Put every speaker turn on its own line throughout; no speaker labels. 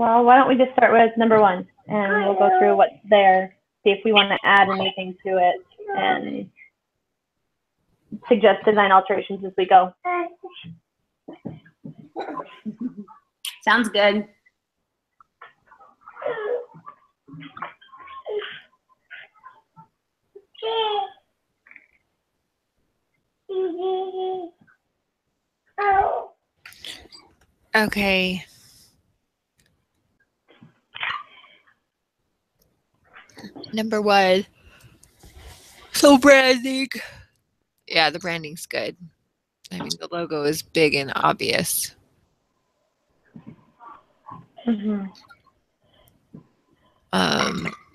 Well, why don't we just start with number 1, and we'll go through what's there, see if we want to add anything to it, and suggest design alterations as we go.
Sounds good.
Okay. Number 1. So branding. Yeah, the branding's good. I mean, the logo is big and obvious.
Mm-hmm.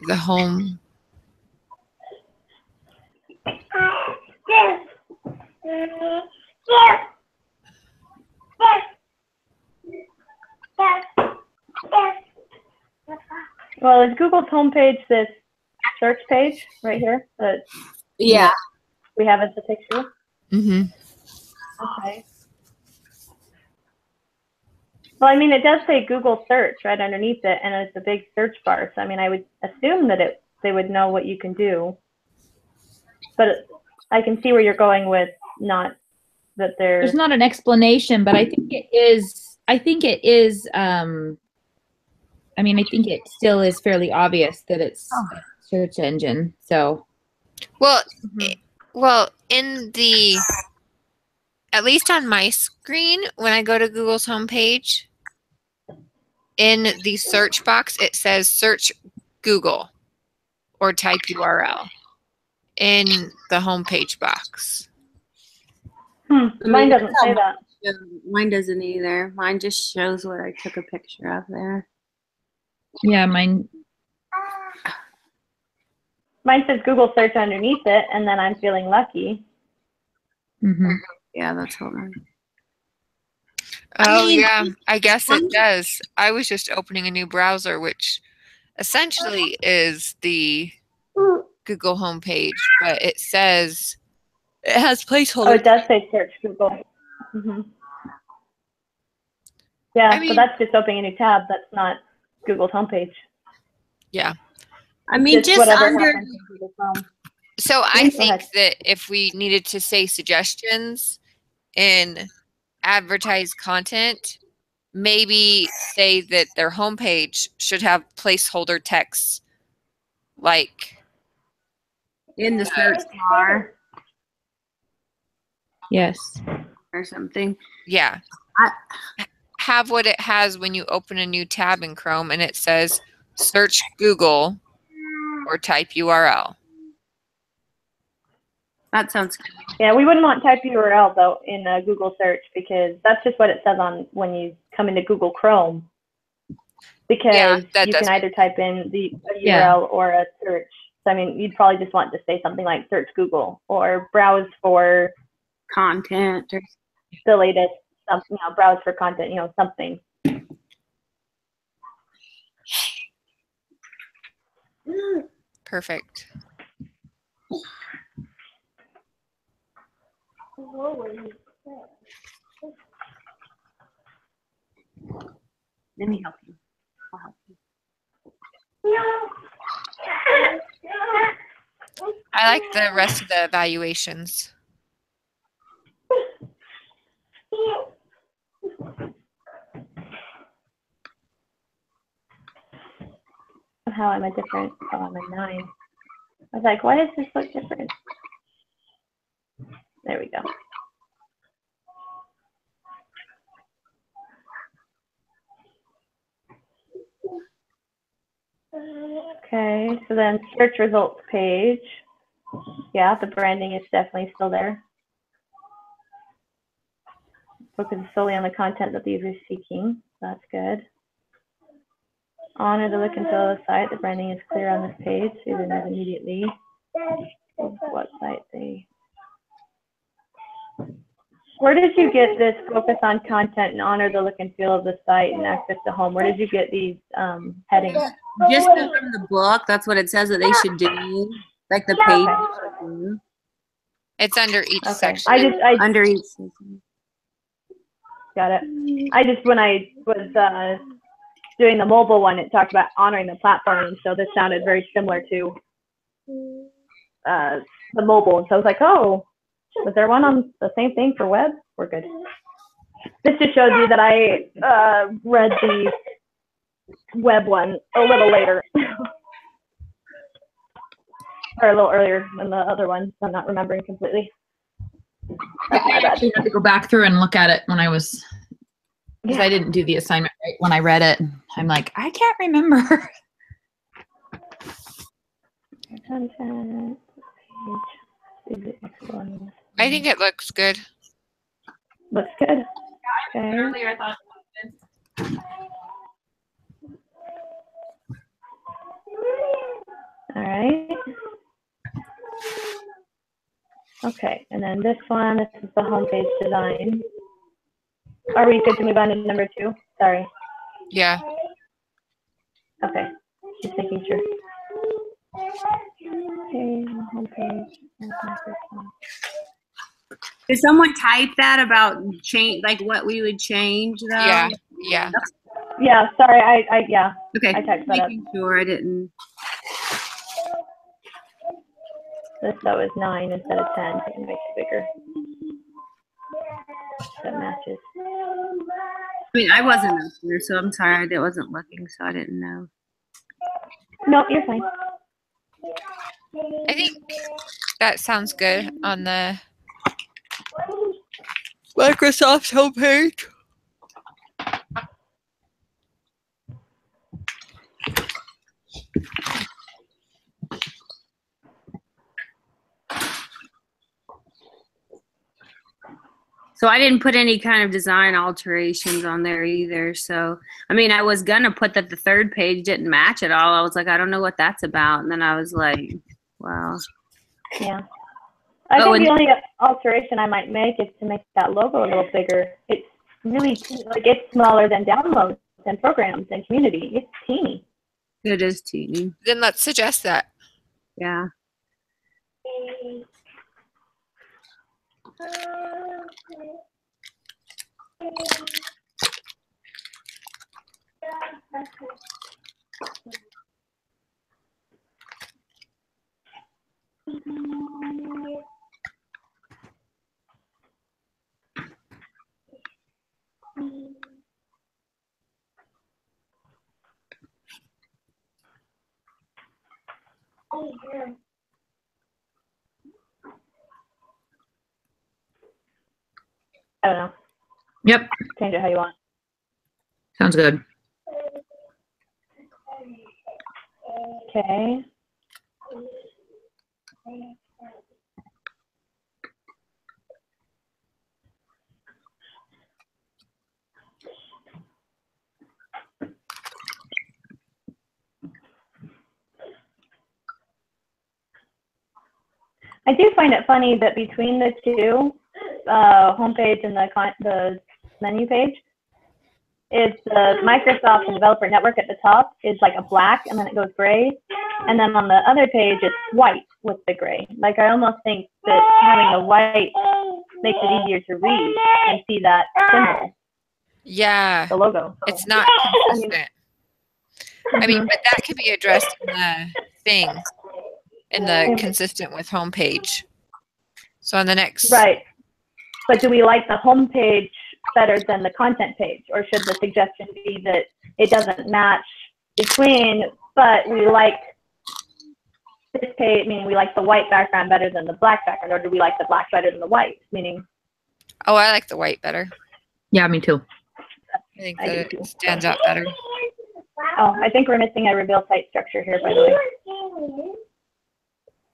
The home.
Well, is Google's homepage this search page right here that
Yeah.
we have as the picture?
Mm-hmm.
Okay. Well, I mean, it does say Google search right underneath it, and it's a big search bar. So, I mean, I would assume that they would know what you can do. But I can see where you're going with not that
There's not an explanation, but I think it is. I mean, I think it still is fairly obvious that it's a search engine. So,
well, in the, at least on my screen, when I go to Google's homepage, in the search box, it says search Google or type URL in the homepage box.
Mine doesn't say that.
Mine doesn't either. Mine just shows what I took a picture of there.
yeah, mine.
Mine says Google search underneath it, and then I'm feeling lucky.
Mm-hmm.
Yeah, that's what mine.
Oh, yeah, I guess it does. I was just opening a new browser, which essentially is the Google homepage, but it says it has placeholders.
Oh, it does say search Google. Mm-hmm. Yeah,
I mean,
so that's just opening a new tab. That's not Google's homepage.
Yeah.
I mean, just
whatever
under.
happens in Google Chrome.
So I
Go
think
ahead.
that if we needed to say suggestions in advertised content, maybe say that their homepage should have placeholder text like
In the search bar
Yes.
or something.
Yeah. Have what it has when you open a new tab in Chrome and it says search Google or type URL.
That sounds good.
Yeah, we wouldn't want type URL though in Google search because that's just what it says on when you come into Google Chrome. Because you can either type in a URL or a search. So I mean, you'd probably just want to say something like search Google or browse for
content or
the latest something, browse for content, something.
Perfect.
Let me help you. I'll help you.
I like the rest of the evaluations.
How am I different? Oh, I'm a 9. I was like, why does this look different? There we go. Okay, so then search results page. Yeah, the branding is definitely still there. Focus solely on the content that the user is seeking. That's good. Honor the look and feel of the site. The branding is clear on this page. So user knows immediately what site they. Where did you get this focus on content and honor the look and feel of the site and access to home? Where did you get these headings?
Just from the book, that's what it says that they should do. Like the page.
It's under each section.
Under each section.
Got it. I just, when I was doing the mobile one, it talked about honoring the platform, and so this sounded very similar to the mobile. And so I was like, oh, was there one on the same thing for web? We're good. This just shows you that I read the web one a little later. Or a little earlier than the other one. I'm not remembering completely.
I actually had to go back through and look at it when I was, because I didn't do the assignment right when I read it. I'm like, I can't remember.
Content.
I think it looks good.
Looks good. Okay.
Earlier I thought it was good.
All right. Okay, and then this one, this is the homepage design. Are we good to move on to number 2? Sorry.
Yeah.
Okay, just making sure. Okay, homepage.
Did someone type that about change, like what we would change though?
Yeah. Yeah.
Yeah, sorry, I yeah.
Okay.
I typed that up.
Making sure I didn't.
This though is 9 instead of 10, so it makes it bigger. That matches.
I mean, I wasn't up there, so I'm sorry. I wasn't looking, so I didn't know.
No, you're fine.
I think that sounds good on the Microsoft homepage.
So I didn't put any kind of design alterations on there either. So, I mean, I was going to put that the third page didn't match at all. I was like, I don't know what that's about. And then I was like, wow.
Yeah. I think the only alteration I might make is to make that logo a little bigger. It's really, like, it's smaller than downloads and programs and community. It's teeny.
It is teeny.
Then let's suggest that.
Yeah.
I don't know.
Yep.
Change it how you want.
Sounds good.
Okay. I do find it funny that between the two, homepage and the menu page, is the Microsoft Developer Network at the top is like a black and then it goes gray. And then on the other page, it's white with the gray. Like I almost think that having the white makes it easier to read and see that symbol.
Yeah.
The logo. So.
It's not consistent. I mean, but that could be addressed in the thing, in the consistent with homepage. So on the next.
Right. But do we like the homepage better than the content page, or should the suggestion be that it doesn't match between, but we like this page, meaning we like the white background better than the black background, or do we like the black better than the white, meaning?
Oh, I like the white better.
Yeah, me too.
I think that it stands out better.
Oh, I think we're missing a reveal site structure here, by the way.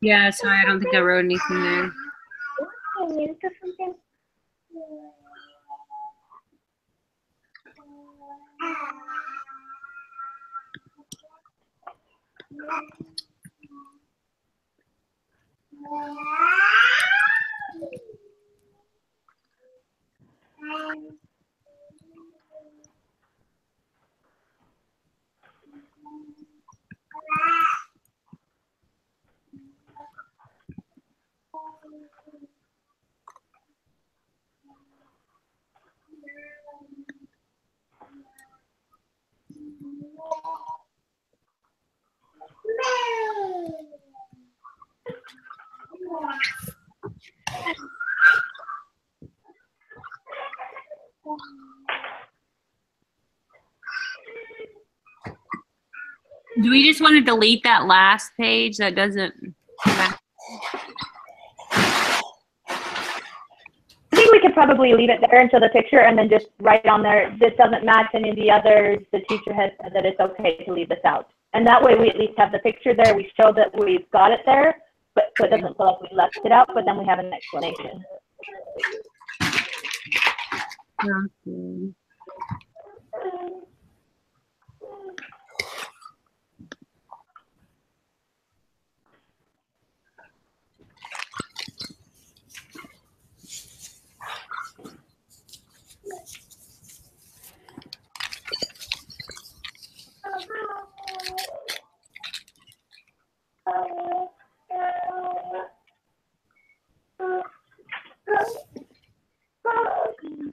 Yeah, sorry, I don't think I wrote anything there. Do we just want to delete that last page? That doesn't matter.
I think we could probably leave it there until the picture and then just write on there, this doesn't match any of the others. The teacher has said that it's okay to leave this out. And that way we at least have the picture there. We show that we've got it there, but so it doesn't feel like we left it out, but then we have an explanation.
Okay.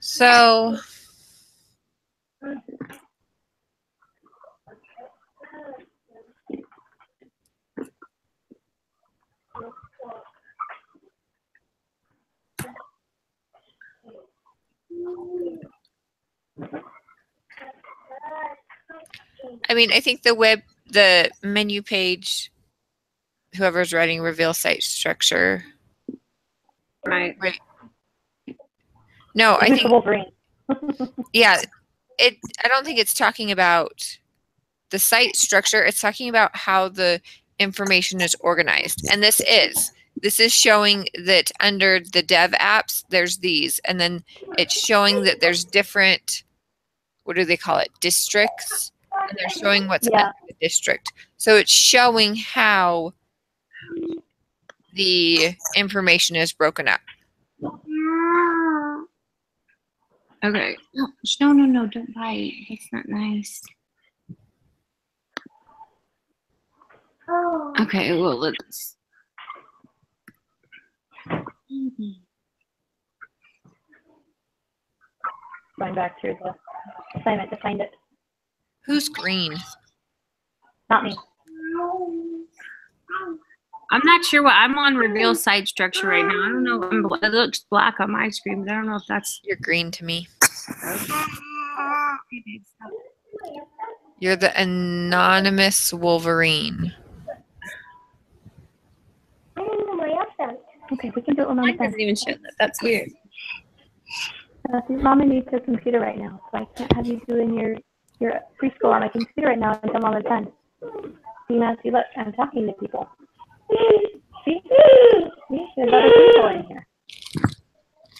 So I mean, I think the menu page, whoever's writing reveal site structure.
Right.
No, I think
Wolverine.
yeah, I don't think it's talking about the site structure. It's talking about how the information is organized. And this is showing that under the dev apps, there's these, and then it's showing that there's different, what do they call it? Districts. And they're showing what's under the district. So it's showing how the information is broken up.
Okay. No, don't bite. That's not nice. Okay, well, let's.
Going back through the assignment to find it.
Who's green?
Not me.
I'm not sure what I'm on. Reveal site structure right now. I don't know. It looks black on my screen, but I don't know if that's.
You're green to me. You're the anonymous Wolverine.
Okay, we can do it on
Mine doesn't even show that. That's weird.
Mama needs her computer right now, so I can't have you doing your preschool on my computer right now until Mama's done. See, look, I'm talking to people. See? There's other people in here.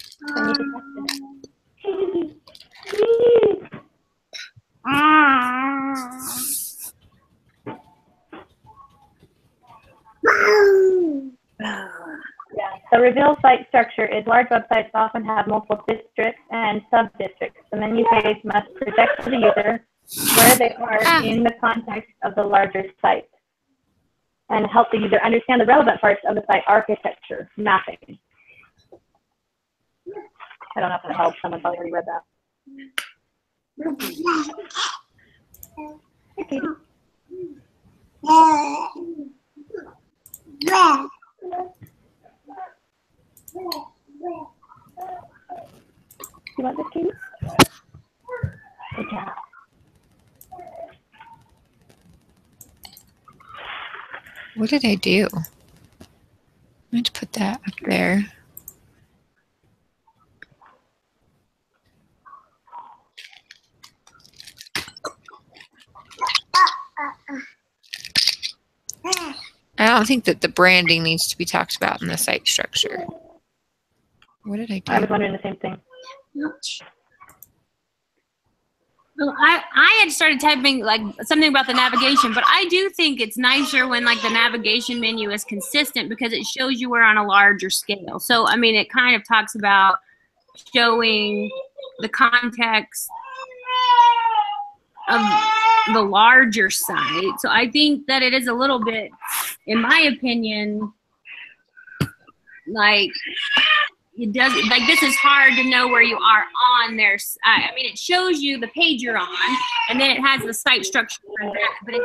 So I need to test it. Yeah, so reveal site structure is large websites often have multiple districts and sub-districts. The menu page must project to the user where they are in the context of the larger site and help the user understand the relevant parts of the site architecture mapping. I don't know if that helps. Someone's already read that. Hey, Katie. You want this, Katie? Good job.
What did I do? I'm going to put that up there. I don't think that the branding needs to be talked about in the site structure. What did I do?
I was wondering the same thing.
Well, I had started typing like something about the navigation, but I do think it's nicer when like the navigation menu is consistent because it shows you we're on a larger scale. So, I mean, it kind of talks about showing the context of the larger site. So I think that it is a little bit, in my opinion, like it does, like this is hard to know where you are on there. I mean, it shows you the page you're on, and then it has the site structure for that, but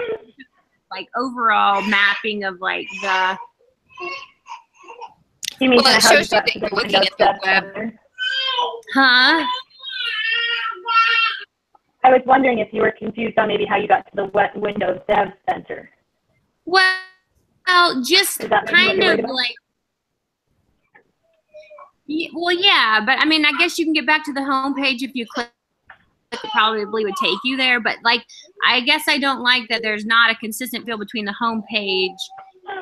like overall mapping of like the.
You mean
well, it shows you that you're looking at the web.
Huh?
I was wondering if you were confused on maybe how you got to the Windows Dev Center.
Well, just kind of like. Well, yeah, but I mean, I guess you can get back to the home page if you click. It probably would take you there, but like, I guess I don't like that there's not a consistent feel between the home page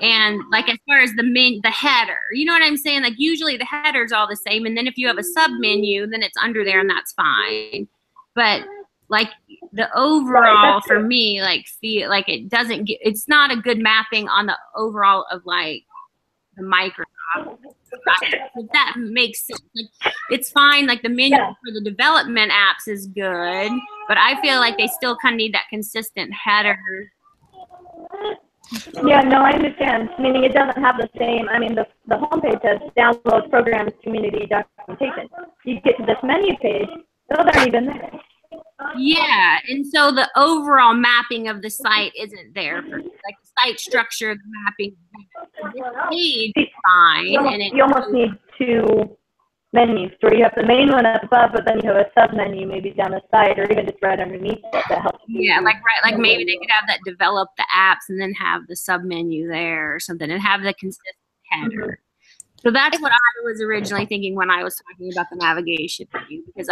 and like as far as the header. You know what I'm saying? Like usually the header's all the same, and then if you have a sub menu, then it's under there, and that's fine. But like the overall for me, like feel like it doesn't get. It's not a good mapping on the overall of like the Microsoft. If that makes sense. Like, it's fine. Like the menu for the development apps is good, but I feel like they still kind of need that consistent header.
Yeah, no, I understand. Meaning it doesn't have the same. I mean, the homepage says download programs, community documentation. You get to this menu page, those aren't even there.
Yeah, and so the overall mapping of the site isn't there. For, like the site structure, the mapping, this page is fine.
You almost need two menus, where you have the main one up above, but then you have a sub menu maybe down the side, or even just right underneath it that helps.
Yeah, like maybe they could have that develop the apps and then have the sub menu there or something, and have the consistent header. So that's what I was originally thinking when I was talking about the navigation menu, because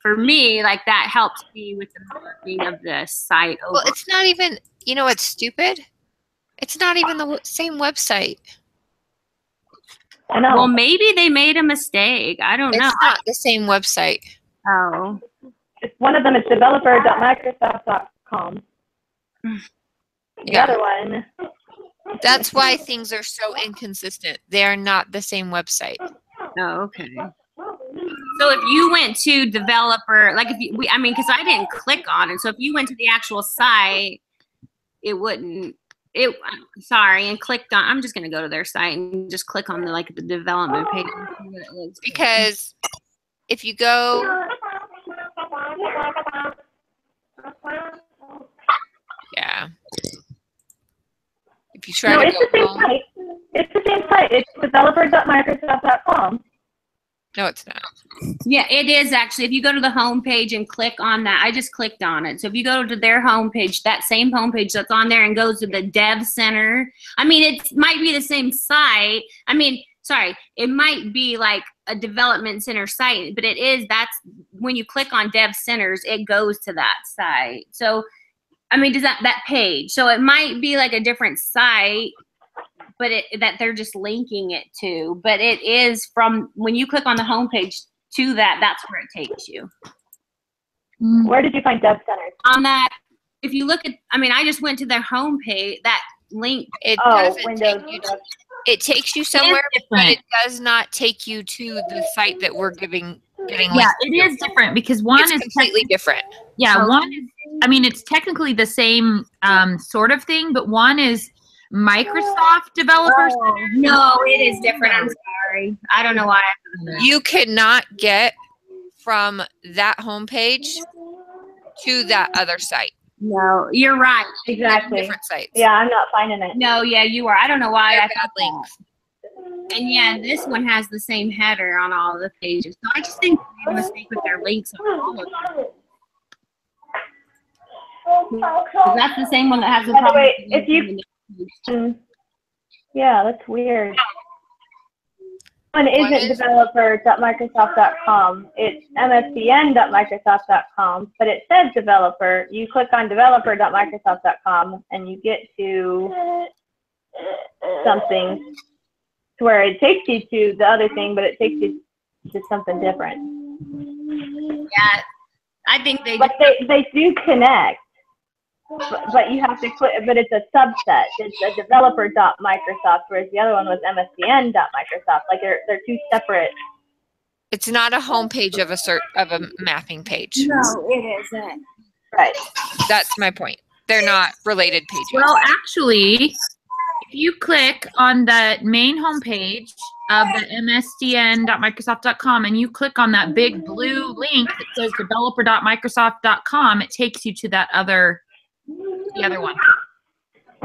for me, like that helps me with the marketing of the site.
Well, it's not even, you know what's stupid? It's not even the same website.
I know.
Well, maybe they made a mistake. I don't know.
It's not the same website.
Oh.
One of them is developer.microsoft.com. The other one.
That's why things are so inconsistent. They are not the same website.
Oh, okay. So if you went to developer, like because I didn't click on it. So if you went to the actual site, it wouldn't. And clicked on. I'm just gonna go to their site and just click on the development page.
Because if you go, yeah. If you try to go home,
it's the same site. It's developer.microsoft.com.
No, it's not.
Yeah, it is actually. If you go to the home page and click on that, I just clicked on it. So if you go to their home page, that same home page that's on there and goes to the Dev Center, I mean, it might be the same site. I mean, sorry, it might be like a development center site, but that's when you click on Dev Centers, it goes to that site. So, I mean, does that page? So it might be like a different site, but that they're just linking it to. But it is from when you click on the homepage to that's where it takes you.
Where did you find Dev Centers?
On that, if you look at, I just went to their homepage. That link.
It takes you somewhere, but it does not take you to the site that we're getting.
Yeah, it is different because one is
completely different.
Yeah, one is. It's technically the same sort of thing, but one is Microsoft Developer Center.
No, it is different. I'm sorry. I don't know why.
You cannot get from that homepage to that other site.
No, you're right.
Exactly.
Different sites.
Yeah, I'm not finding it.
No, yeah, you are. I don't know why. I thought
links.
And yeah, this one has the same header on all the pages. So I just think they made a mistake with their links on all of them. That's the same one that has the problem.
By the way, yeah, that's weird. One isn't developer.microsoft.com. It's msdn.microsoft.com, but it says developer. You click on developer.microsoft.com and you get to something to where it takes you to the other thing, but it takes you to something different.
Yeah, I think they
do connect. But you have to click, but it's a subset. It's a developer.microsoft, whereas the other one was msdn.microsoft. Like they're two separate.
It's not a homepage of a mapping page.
No, it isn't.
Right.
That's my point. They're not related pages.
Well, actually, if you click on the main homepage of the msdn.microsoft.com and you click on that big blue link that says developer.microsoft.com, it takes you to that the other one.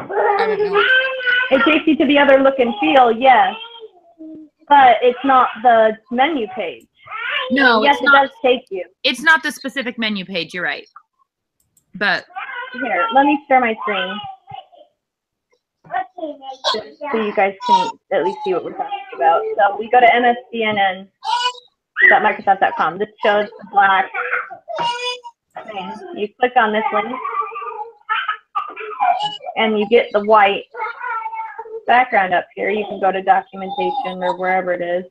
I don't know.
It takes you to the other look and feel, yes, but it's not the menu page.
No,
yes, it does take you.
It's not the specific menu page. You're right. But
here, let me share my screen so you guys can at least see what we're talking about. So we go to msdnn.microsoft.com. This shows the black thing. You click on this link, and you get the white background up here. You can go to documentation or wherever it is.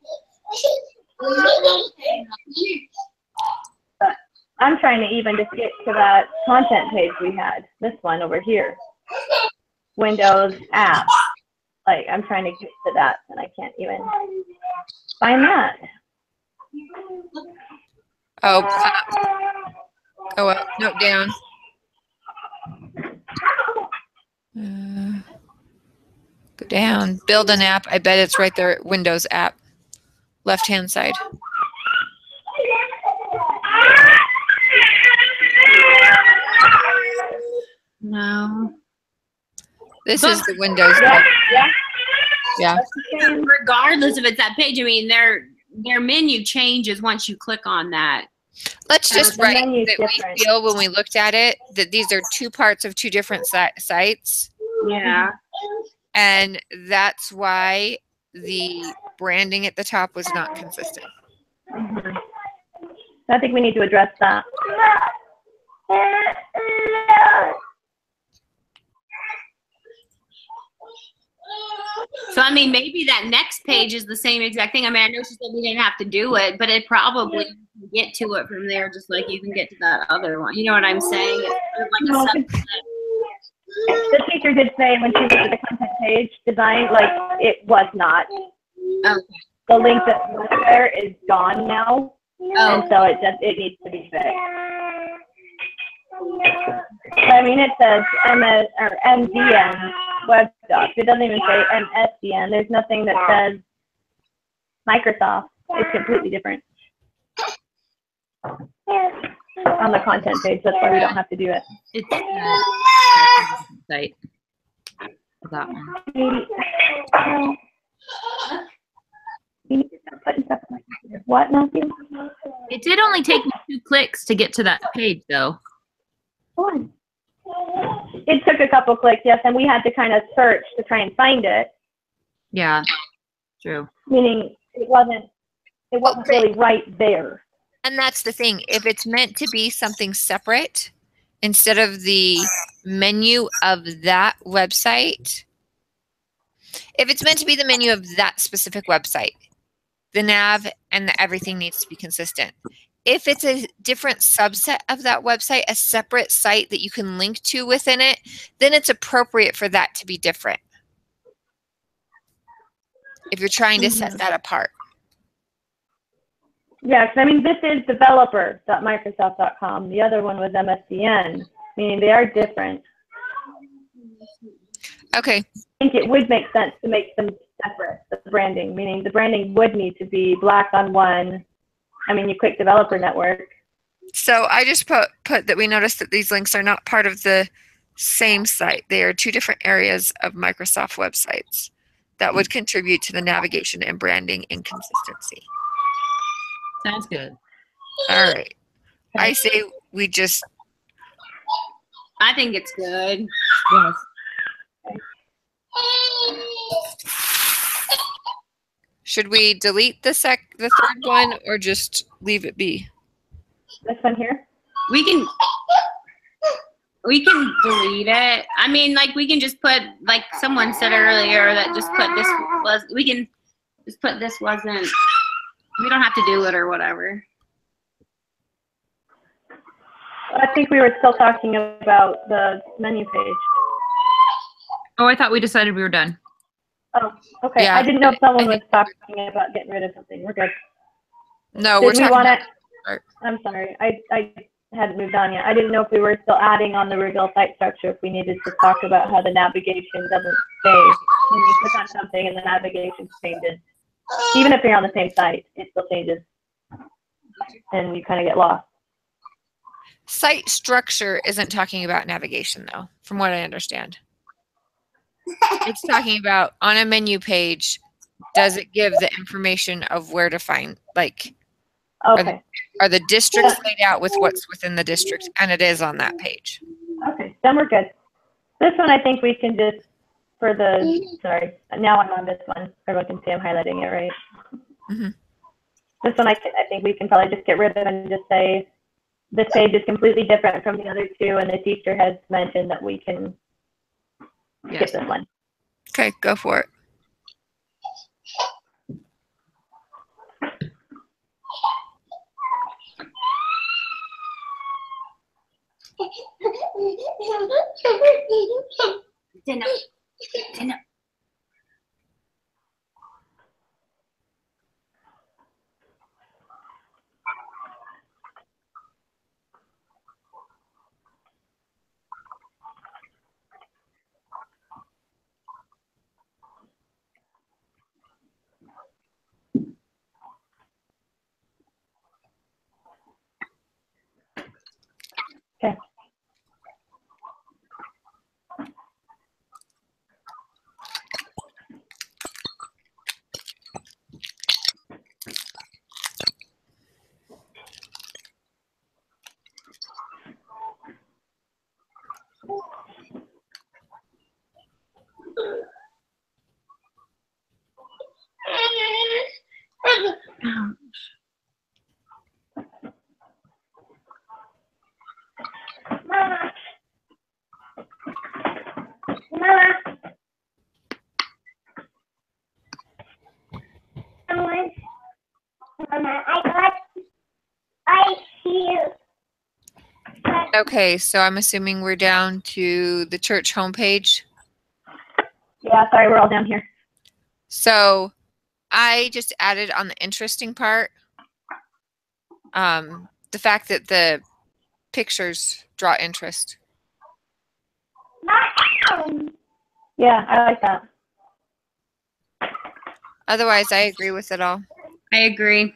But I'm trying to even just get to that content page we had. This one over here. Windows app. Like, I'm trying to get to that, and I can't even find that.
Oh, go up, no, down. Go down. Build an app. I bet it's right there. Windows app. Left-hand side.
No.
This is the Windows app. Yeah.
Regardless if it's that page, I mean, their menu changes once you click on that.
Let's just write that we feel when we looked at it that these are two parts of two different sites.
Yeah.
And that's why the branding at the top was not consistent.
Mm-hmm. I think we need to address that.
So, I mean, maybe that next page is the same exact thing. I mean, I know she said we didn't have to do it, but it probably can get to it from there, just like you can get to that other one. You know what I'm saying? It's sort of like a
the teacher did say when she looked at the content page design, like, it was not.
Okay.
The link that was there is gone now, and so it needs to be fixed. I mean, it says MS or MDN web docs. It doesn't even say MSDN. There's nothing that says Microsoft. It's completely different on the content page. That's why we don't have to do it.
It's site. That one.
What, Matthew?
It did only take me 2 clicks to get to that page, though.
It took a couple clicks, yes, and we had to kind of search to try and find it.
Yeah, true.
Meaning it wasn't really right there.
And that's the thing. If it's meant to be something separate, instead of the menu of that website, if it's meant to be the menu of that specific website, the nav and everything needs to be consistent. If it's a different subset of that website, a separate site that you can link to within it, then it's appropriate for that to be different. If you're trying to set that apart.
Yes, I mean, this is developer.microsoft.com. The other one was MSDN, meaning they are different.
Okay.
I think it would make sense to make them separate, the branding, meaning the branding would need to be black on one. I mean, you click developer network.
So I just put that we noticed that these links are not part of the same site. They are two different areas of Microsoft websites that would contribute to the navigation and branding inconsistency.
Sounds good.
All right. I say we just...
I think it's good.
Yes.
Should we delete the third one or just leave it be?
This one here?
We can delete it. I mean, like, we can just put, like someone said earlier, that just put this was, we can just put this wasn't, we don't have to do it or whatever.
I think we were still talking about the menu page.
Oh, I thought we decided we were done.
Oh, okay.
Yeah,
I didn't know if someone was talking about getting rid of something. We're good.
No,
we're talking about...
it.
I'm sorry. I hadn't moved on yet. I didn't know if we were still adding on the reveal site structure, if we needed to talk about how the navigation doesn't stay. When you click on something and the navigation changes. Even if you're on the same site, it still changes. And you kind of get lost.
Site structure isn't talking about navigation, though, from what I understand. It's talking about on a menu page, does it give the information of where to find, like,
Okay.
are the districts laid out with what's within the district? And it is on that page.
Okay, then we're good. This one, I think we can just, for the, sorry, now I'm on this one. Everyone can see I'm highlighting it, right?
Mm-hmm.
This one, I think we can probably just get rid of and just say, this page is completely different from the other two, and the teacher has mentioned that we can skip this one.
Okay, go for it.
Dinner. Dinner.
Okay. Mama. Mama. Mama, I see you.
Okay, so I'm assuming we're down to the church homepage.
Yeah, sorry, we're all down here.
So I just added on the interesting part, the fact that the pictures draw interest.
Yeah, I like that.
Otherwise, I agree with it all.
I agree.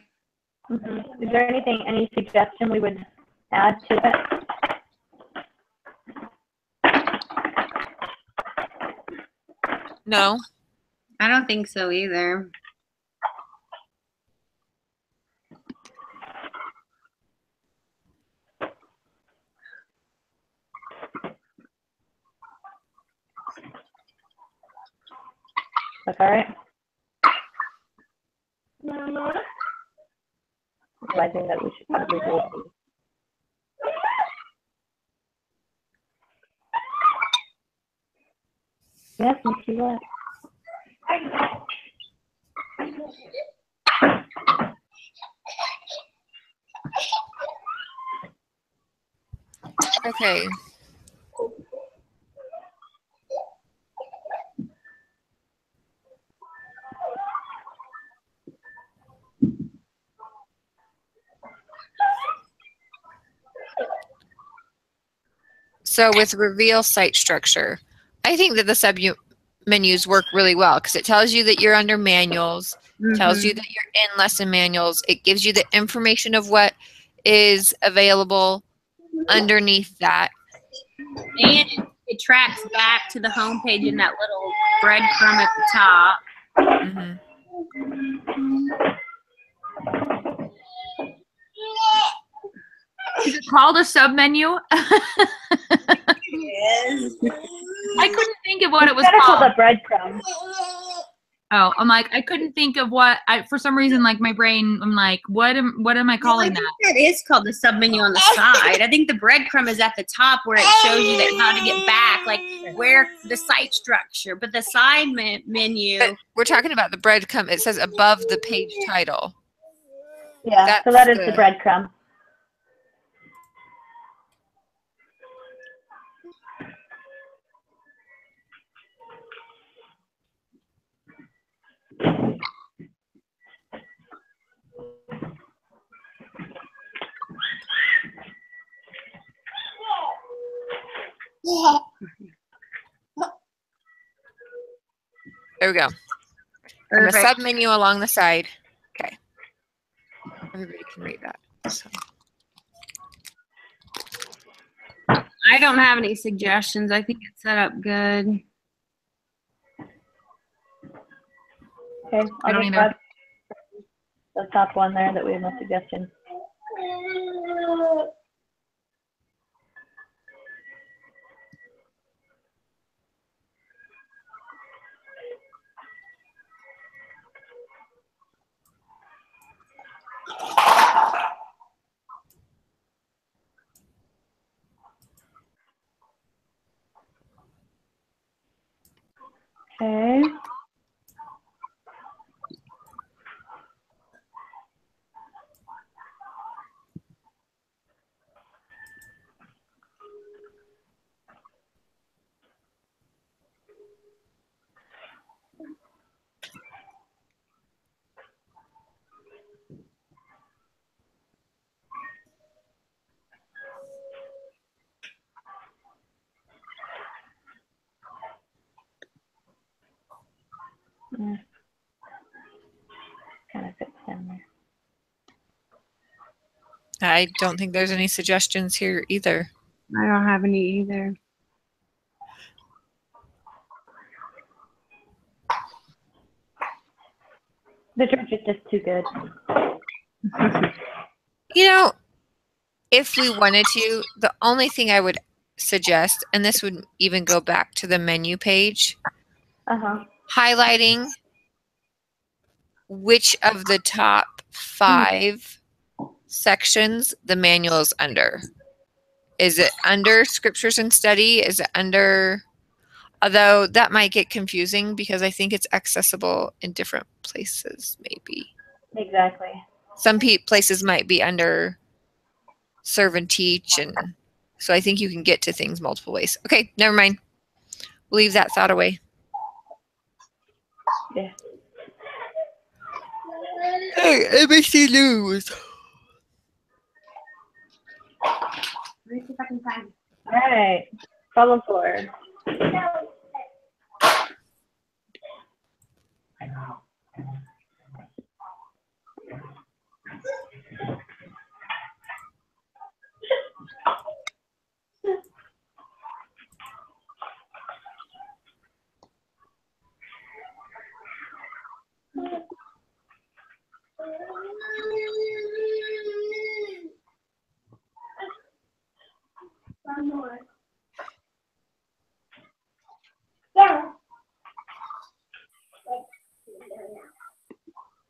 Mm-hmm. Is there any suggestion we would add to it?
No.
I don't think so either.
That's all right. Mama? Realizing that we should probably do it. Yes, you see what?
Okay. So with reveal site structure, I think that the sub menus work really well because it tells you that you're under manuals, tells you that you're in lesson manuals. It gives you the information of what is available underneath that.
And it tracks back to the homepage in that little breadcrumb at the top.
Mm-hmm.
Is it called a submenu?
Yes.
I couldn't think of what it was
called
called.
A breadcrumb.
Oh, I'm like, I couldn't think of what. For some reason, like my brain, I'm like, what am I calling that?
That is called the submenu on the side. I think the breadcrumb is at the top where it shows you that how to get back, like where the site structure. But the side menu.
But we're talking about the breadcrumb. It says above the page title.
Yeah, so that is the breadcrumb.
There we go. And the sub menu along the side. Okay. Everybody can read that. So.
I don't have any suggestions. I think it's set up good.
Okay,
I don't either.
grab the top one there that we have no suggestion. Okay. Kind of fits down there.
I don't think there's any suggestions here either.
I don't have any either.
The church is just too good.
You know, if we wanted to, the only thing I would suggest, and this would even go back to the menu page, highlighting which of the top 5 sections the manual is under. Is it under scriptures and study? Is it under, although that might get confusing because I think it's accessible in different places, maybe.
Exactly.
Some places might be under serve and teach, and so I think you can get to things multiple ways. Okay, never mind. We'll leave that thought away.
Yeah.
Hey, ABC News.
All right. Problem 4.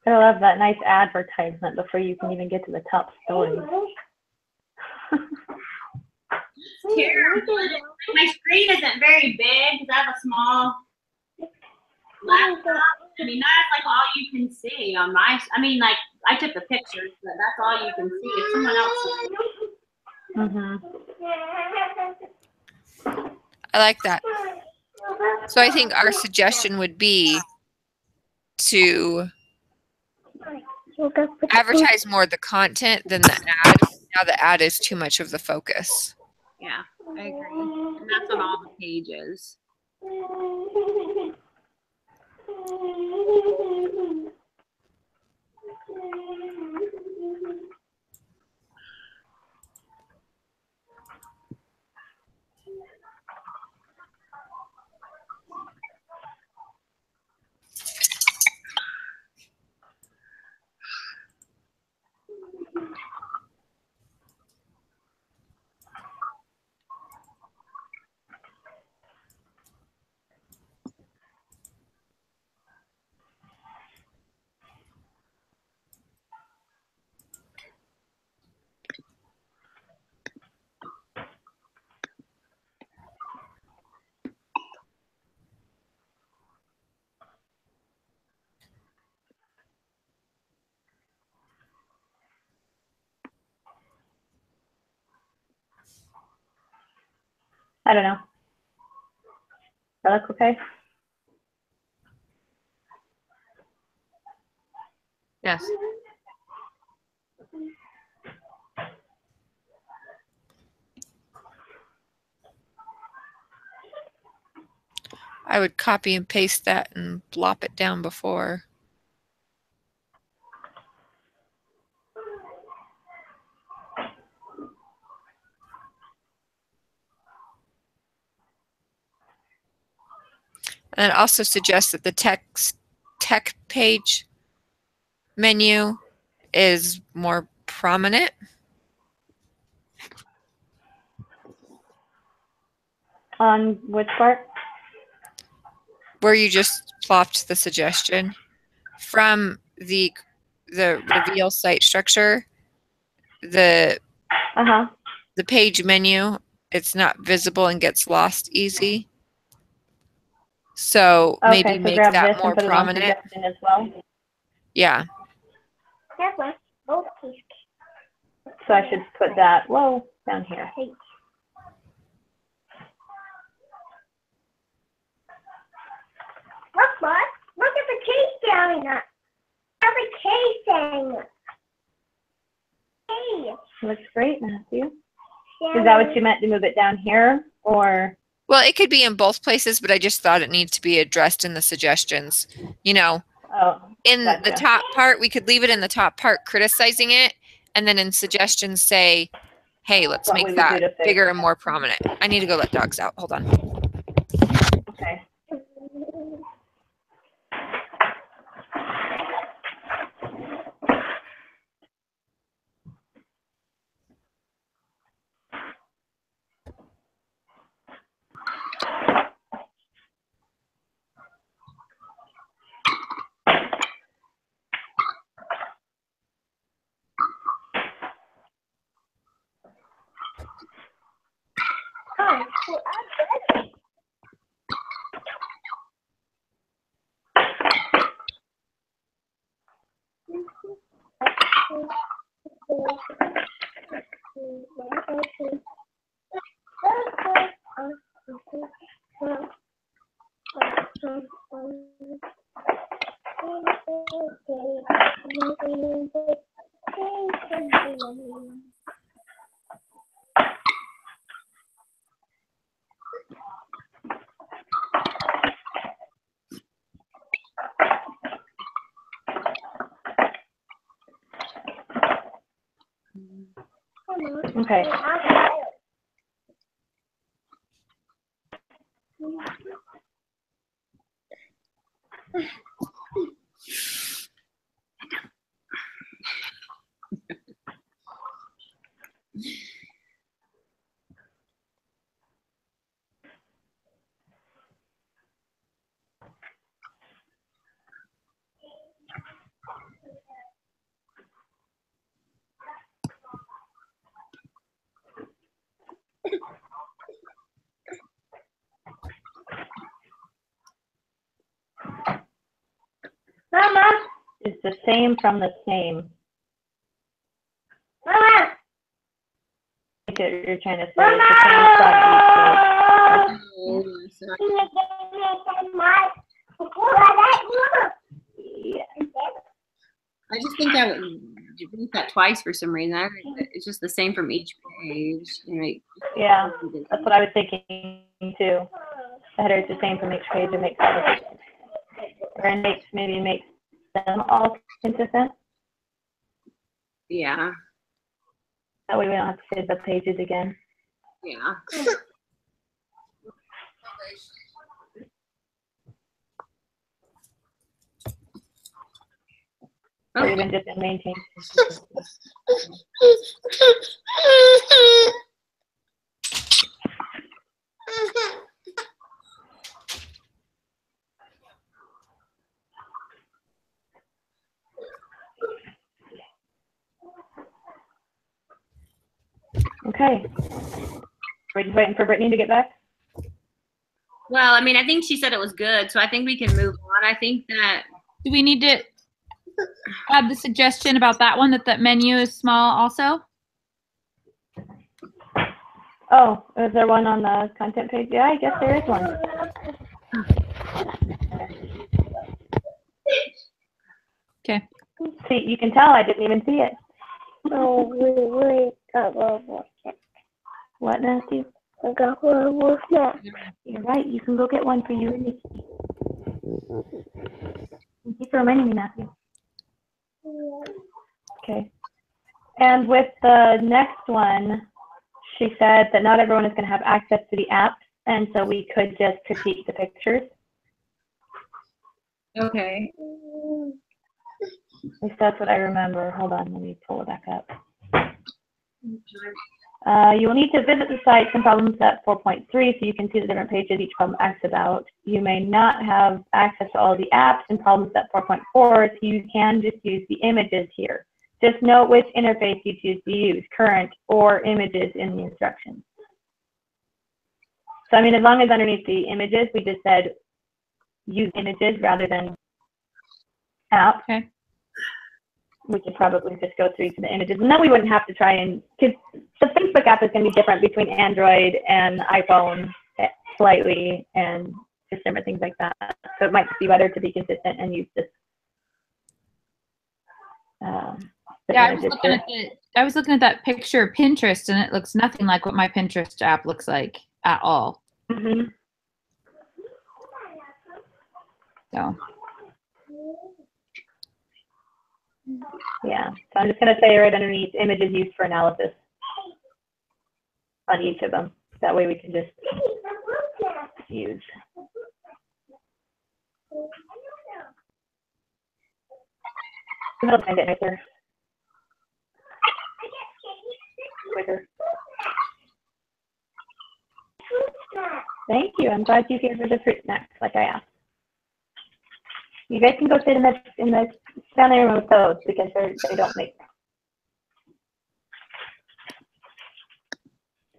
I love that nice advertisement before you can even get to the top story.
Terrible. My screen isn't very big because I have a small laptop. I mean, that's like all you can see on my. I mean, like I took the pictures, but that's all you can see. If someone else.
I like that. So I think our suggestion would be to advertise more the content than the ad. Now the ad is too much of the focus.
Yeah, I agree. And that's on all the pages.
I don't know. That look okay?
Yes.
I would copy and paste that and blop it down before. And it also suggests that the text tech page menu is more prominent.
On which part?
Where you just plopped the suggestion from the reveal site structure, the page menu, it's not visible and gets lost easy. So maybe make that more prominent
as well.
Yeah.
So I should put that down here.
Look, Bud. Look at the case down there. The case. Hey.
Looks great, Matthew. Yeah. Is that what you meant, to move it down here, or?
Well, it could be in both places, but I just thought it needs to be addressed in the suggestions. You know, in the top part, we could leave it in the top part criticizing it, and then in suggestions say, hey, let's make that bigger and more prominent. I need to go let dogs out. Hold on.
Okay. Okay. Mama! It's the same from the same. Mama! You're trying to say
Mama!
It's the same
I just think that you read that twice for some reason. It's just the same from each page. Right?
Yeah, that's what I was thinking too. The header is the same from each page. It makes sense. Or maybe makes them all consistent.
Yeah.
That way we don't have to say the pages again.
Yeah.
Or even just in main change. Okay. We're just waiting for Brittany to get back?
Well, I mean, I think she said it was good, so I think we can move on. I think that...
Do we need to add the suggestion about that one, that menu is small also?
Oh, is there one on the content page? Yeah, I guess there is one.
Okay.
See, you can tell I didn't even see it.
Oh, we got one.
What, Matthew?
I got one.
You're right. You can go get one for you and Nikki. Thank you for reminding me, Matthew. Okay. And with the next one, she said that not everyone is going to have access to the app, and so we could just critique the pictures.
Okay.
At least that's what I remember. Hold on, let me pull it back up. You will need to visit the site in problem set 4.3 so you can see the different pages each problem asks about. You may not have access to all the apps in problem set 4.4, so you can just use the images here. Just note which interface you choose to use, current or images in the instructions. So I mean, as long as underneath the images, we just said use images rather than app.
Okay.
We could probably just go through to the images, and then we wouldn't have to try and, because the Facebook app is going to be different between Android and iPhone slightly, and just different things like that. So it might be better to be consistent and use this.
Yeah, I was looking at that picture of Pinterest, and it looks nothing like what my Pinterest app looks like at all.
Mm-hmm.
So.
Yeah, so I'm just going to say right underneath images used for analysis on each of them. That way we can just use. I'll find it nicer. Quicker. Thank you. I'm glad you gave her the fruit snacks like I asked. You guys can go sit in the family room with those because they don't make.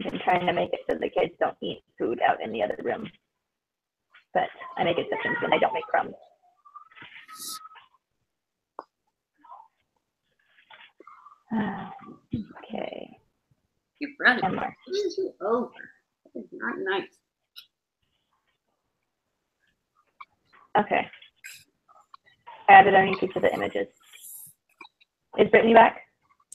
I'm trying to make it so the kids don't eat food out in the other room, but I make exceptions when I don't make crumbs. Okay.
Your brother.
One more.
This is over. It's not nice.
Okay. I added underneath each of the images. Is Brittany back?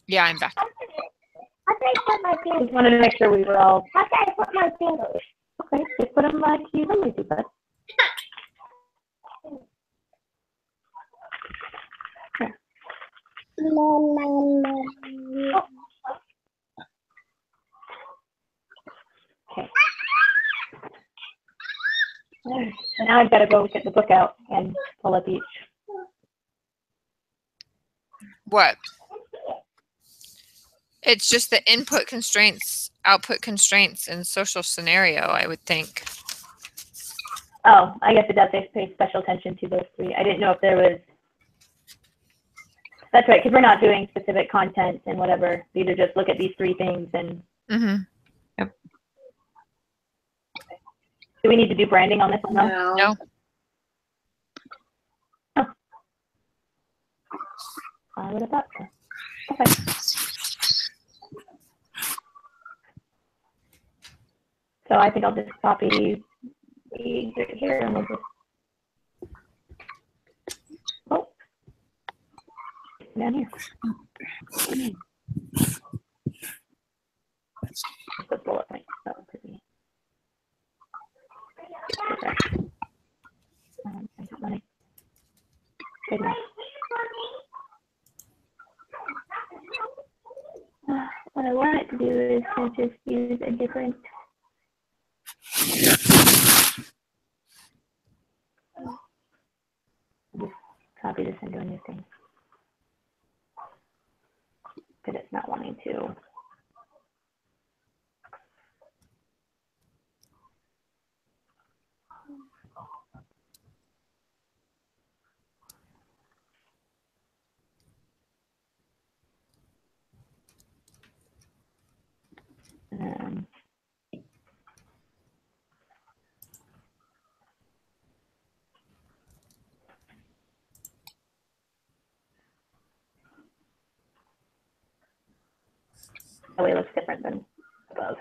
Yeah, I'm back.
How can I put my fingers?
Just wanted to make sure we were all.
How can I put my fingers?
Okay, just put them like you normally do, bud. Here. Okay. There. So now I've got to go get the book out and pull up each.
What? It's just the input constraints, output constraints, and social scenario, I would think.
Oh, I guess it does pay special attention to those three. I didn't know if there was. That's right, because we're not doing specific content and whatever. These are just look at these three things and.
Mm-hmm.
Yep.
Do we need to do branding on this one?
No.
Oh. I would have thought so. Okay. So I think I'll just copy these right here and we'll just. Oh. Down here. The bullet point. That was pretty. Okay. I just want to. Good enough. What I want it to do is to just use a different. Just copy this into a new thing. Because it's not wanting to. That way it looks different than above.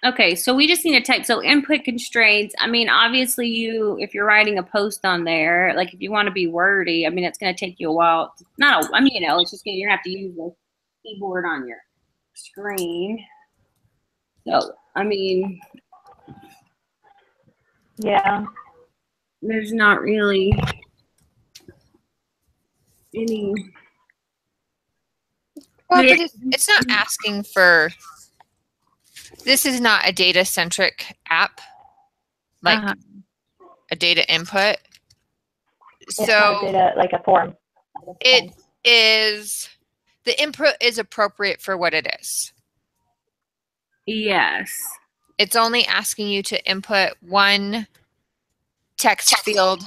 Okay, so we just need to type, so input constraints, I mean, obviously if you're writing a post on there, like if you want to be wordy, I mean, it's going to take you a while. It's just you're going to have to use the keyboard on your screen. So, I mean.
Yeah.
There's not really any.
Well, but it's not asking for this is not a data-centric app, like a data input.
It's not data, like a form.
It is, the input is appropriate for what it is.
Yes.
It's only asking you to input one text field,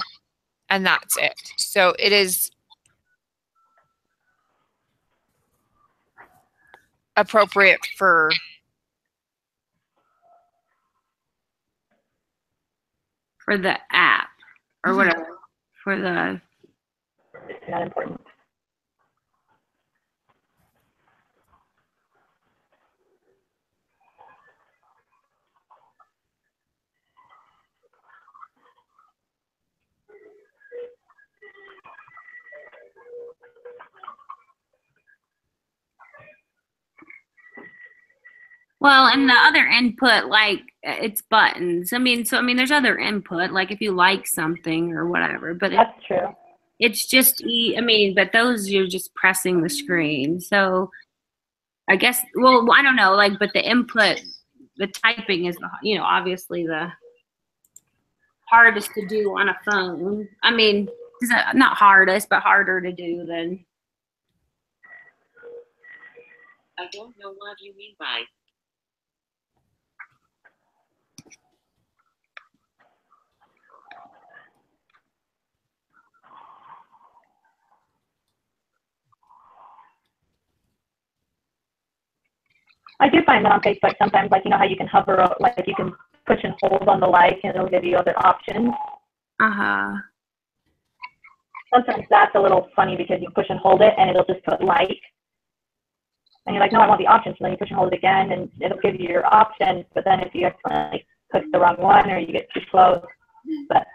and that's it. So it is appropriate for
the app or whatever. For the,
it's not important.
well, and the other input, like it's buttons. I mean, there's other input, like if you like something or whatever. But
that's true.
It's just, but those you're just pressing the screen. So I guess, well, I don't know, like, but the input, the typing is, obviously the hardest to do on a phone. I mean, not hardest, but harder to do than.
I don't know what you mean by.
I do find that on Facebook sometimes, like, how you can hover, like you can push and hold on the like, and it'll give you other options. Sometimes that's a little funny because you push and hold it, and it'll just put like. And you're like, no, I want the options. So then you push and hold it again, and it'll give you your options. But then if you accidentally click the wrong one or you get too close, but.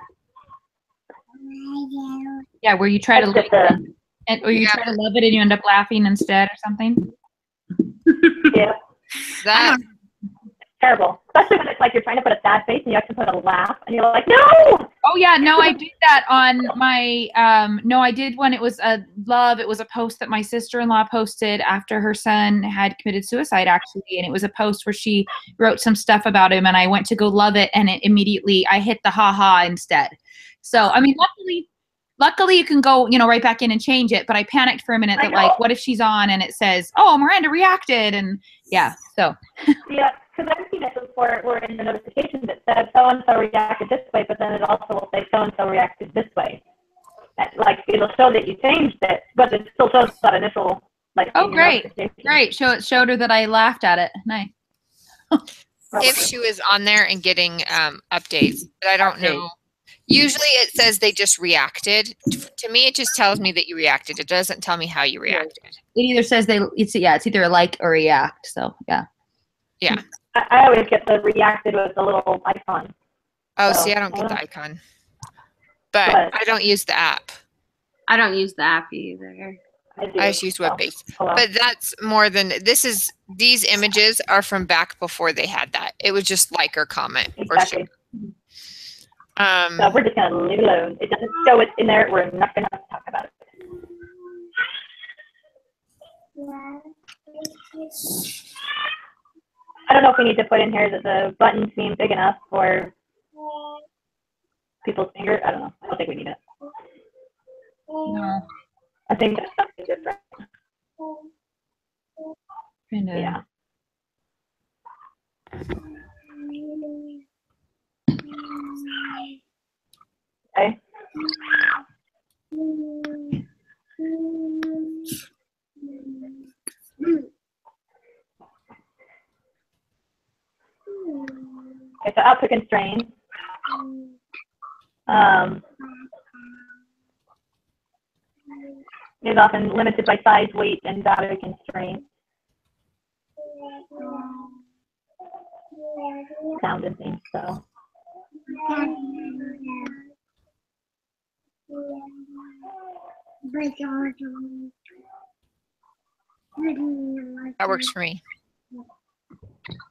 Yeah, where you try to try to love it and you end up laughing instead or something.
Yeah.
That
terrible. Especially when it's like you're trying to put a sad face and you have to put a laugh and you're like, no!
Oh yeah, no, I did that on my, I did when it was it was a post that my sister-in-law posted after her son had committed suicide actually, and it was a post where she wrote some stuff about him and I went to go love it and I hit the ha-ha instead. So, I mean, luckily you can go, right back in and change it, but I panicked for a minute that like, what if she's on and it says, oh, Miranda reacted, and yeah, so.
Yeah, because I've seen it before where in the notifications it says so-and-so reacted this way, but then it also will say so-and-so reacted this way. Like, it'll show that you changed it, but it still shows that initial, like,
oh, great. So it showed her that I laughed at it. Nice.
If she was on there and getting updates, but I don't know. Usually it says they just reacted. To me, it just tells me that you reacted. It doesn't tell me how you reacted.
It either says it's either a like or react. So, yeah.
Yeah.
I always get the reacted with the little icon.
Oh, so, see, I don't get the icon. But I don't use the app.
I don't use the app either.
I just use web-based. But that's more than, these images are from back before they had that. It was just like or comment or share.
So we're just going to leave it alone. It doesn't show it in there. We're not going to talk about it. I don't know if we need to put in here that the buttons seem big enough for people's fingers. I don't know. I don't think we need it.
No.
I think that's something different.
Yeah.
Okay. Okay, so output constraints. Is often limited by size, weight, and battery constraints. Sound and things, so.
That works for me.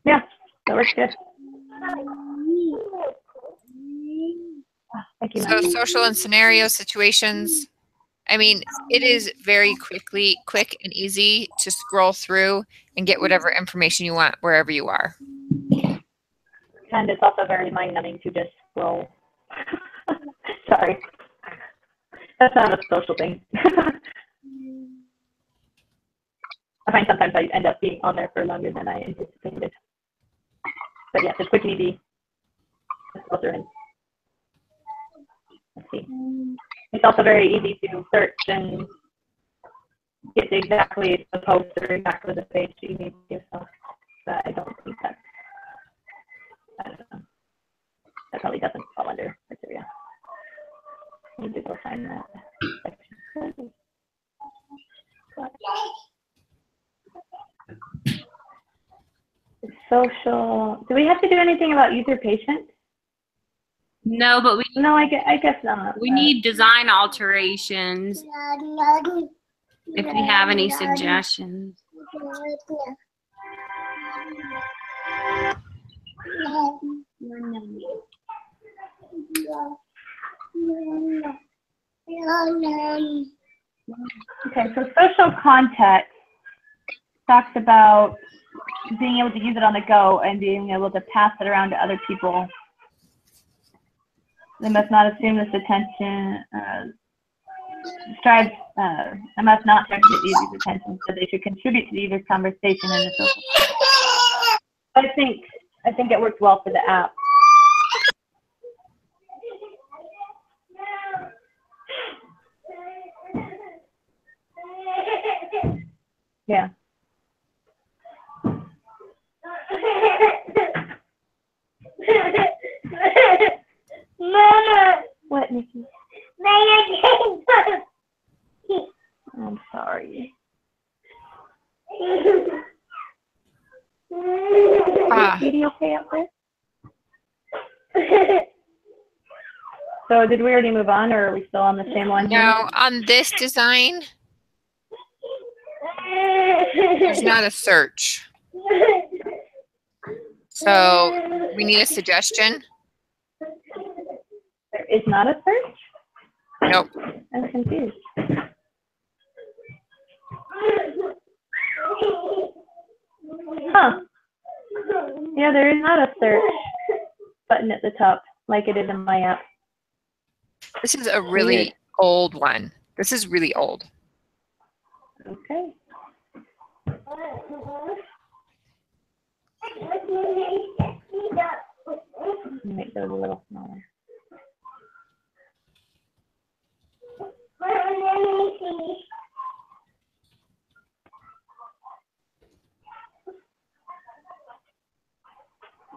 Yeah, that works good. Thank you.
So social and scenario situations. I mean, it is very quick and easy to scroll through and get whatever information you want wherever you are.
And it's also very mind-numbing to just scroll. Sorry. That's not a social thing. I find sometimes I end up being on there for longer than I anticipated. But yes, it's quick and easy. Let's go through and let's see. It's also very easy to search and get exactly the post or exactly the page that you need to. So I don't think that, I don't know. That probably doesn't fall under criteria. I need to go find that section. Social. Do we have to do anything about user patient?
No, but we.
No, I guess not.
We need design alterations. If we have any suggestions.
Okay, so social context talks about being able to use it on the go and being able to pass it around to other people. They must not assume this attention, I must not try to get the user's attention, so they should contribute to the user's conversation in the social. I think it works well for the app. Yeah. Mama. What, Nikki? I'm sorry. Is Katie okay up there? So did we already move on, or are we still on the same one?
No, on this design, there's not a search. So we need a suggestion.
There is not a search?
Nope.
I'm confused. Huh. Yeah, there is not a search button at the top like it is in my app.
This is a really old one. This is really old.
Okay. Make those a little smaller.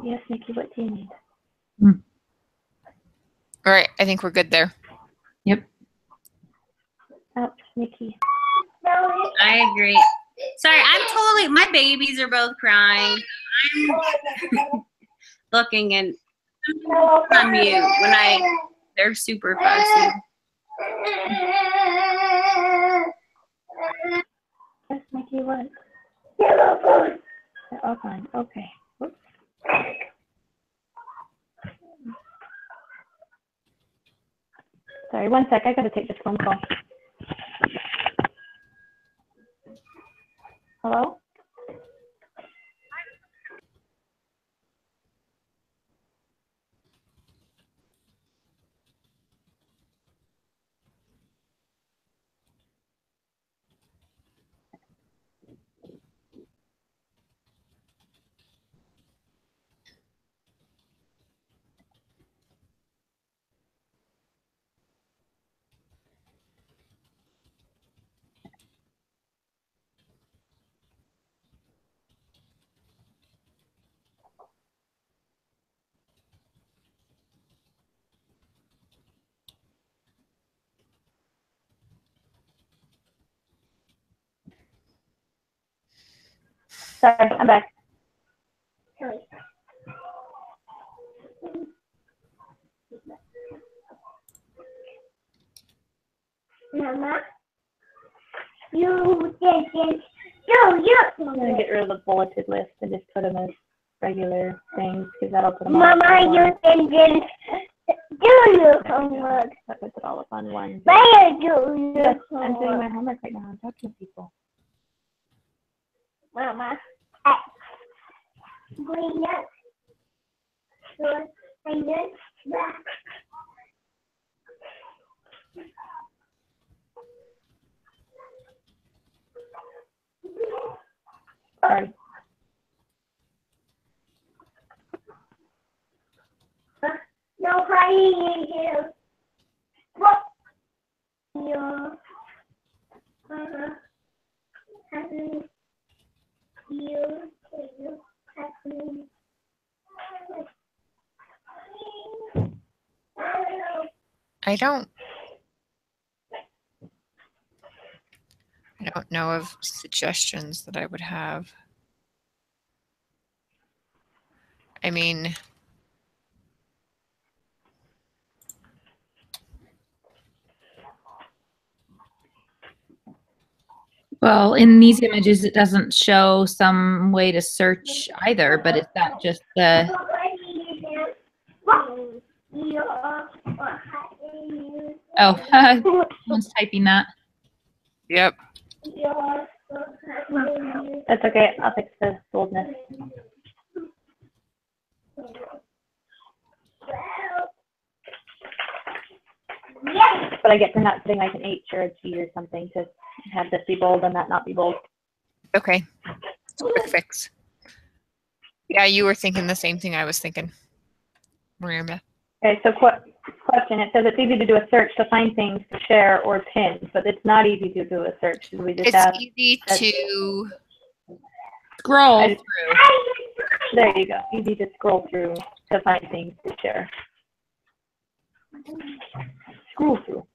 Yes, Nikki, what do you need?
All right, I think we're good there.
Yep.
Ouch, Nikki.
I agree. Sorry, my babies are both crying. I'm looking and on mute when they're super fussy.
Yes, Nikki, what? They're all fine. Okay. Oops. Sorry, one sec. I gotta take this phone call. Hello? Sorry, I'm back.
Mama, you didn't. I'm
gonna get rid of the bulleted list and just put them as regular things because that'll put them
Mama, you didn't do your homework.
That puts it all up on one.
Where do your
Yes, I'm
homework?
doing my homework right now. I'm talking to people.
Mama, bring up.
Sorry.
No crying here. What? Yeah.
I don't know of suggestions that I would have. I mean,
well, in these images, it doesn't show some way to search either, but is that just the... Oh, someone's typing that.
yep.
That's okay. I'll fix the boldness. But I get for not putting like an H or a G or something to have this be bold and that not be bold.
Okay. Quick fix. Yeah, you were thinking the same thing I was thinking, Miranda.
Okay, so question. It says it's easy to do a search to find things to share or pin, but it's not easy to do a search. We just
It's easy to
scroll through.
There you go. Easy to scroll through to find things to share. Scroll through.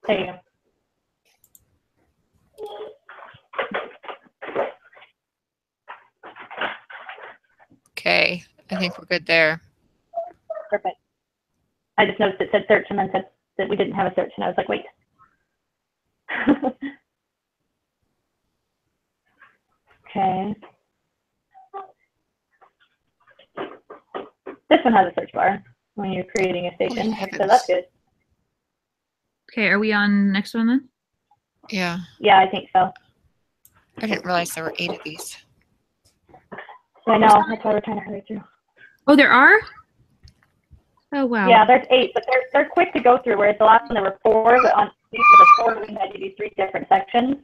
There you go.
Okay, I think we're good there.
Perfect. I just noticed it said search and then said that we didn't have a search, and I was like, wait. Okay. This one has a search bar when you're creating a station, so that's good.
Okay, are we on next one then?
Yeah.
Yeah, I think so.
I didn't realize there were 8 of these.
I know, that's why we're trying to hurry through.
Oh, there are? Oh, wow.
Yeah, there's 8, but they're quick to go through, whereas the last one there were 4, but on each of the 4 we had to do 3 different sections.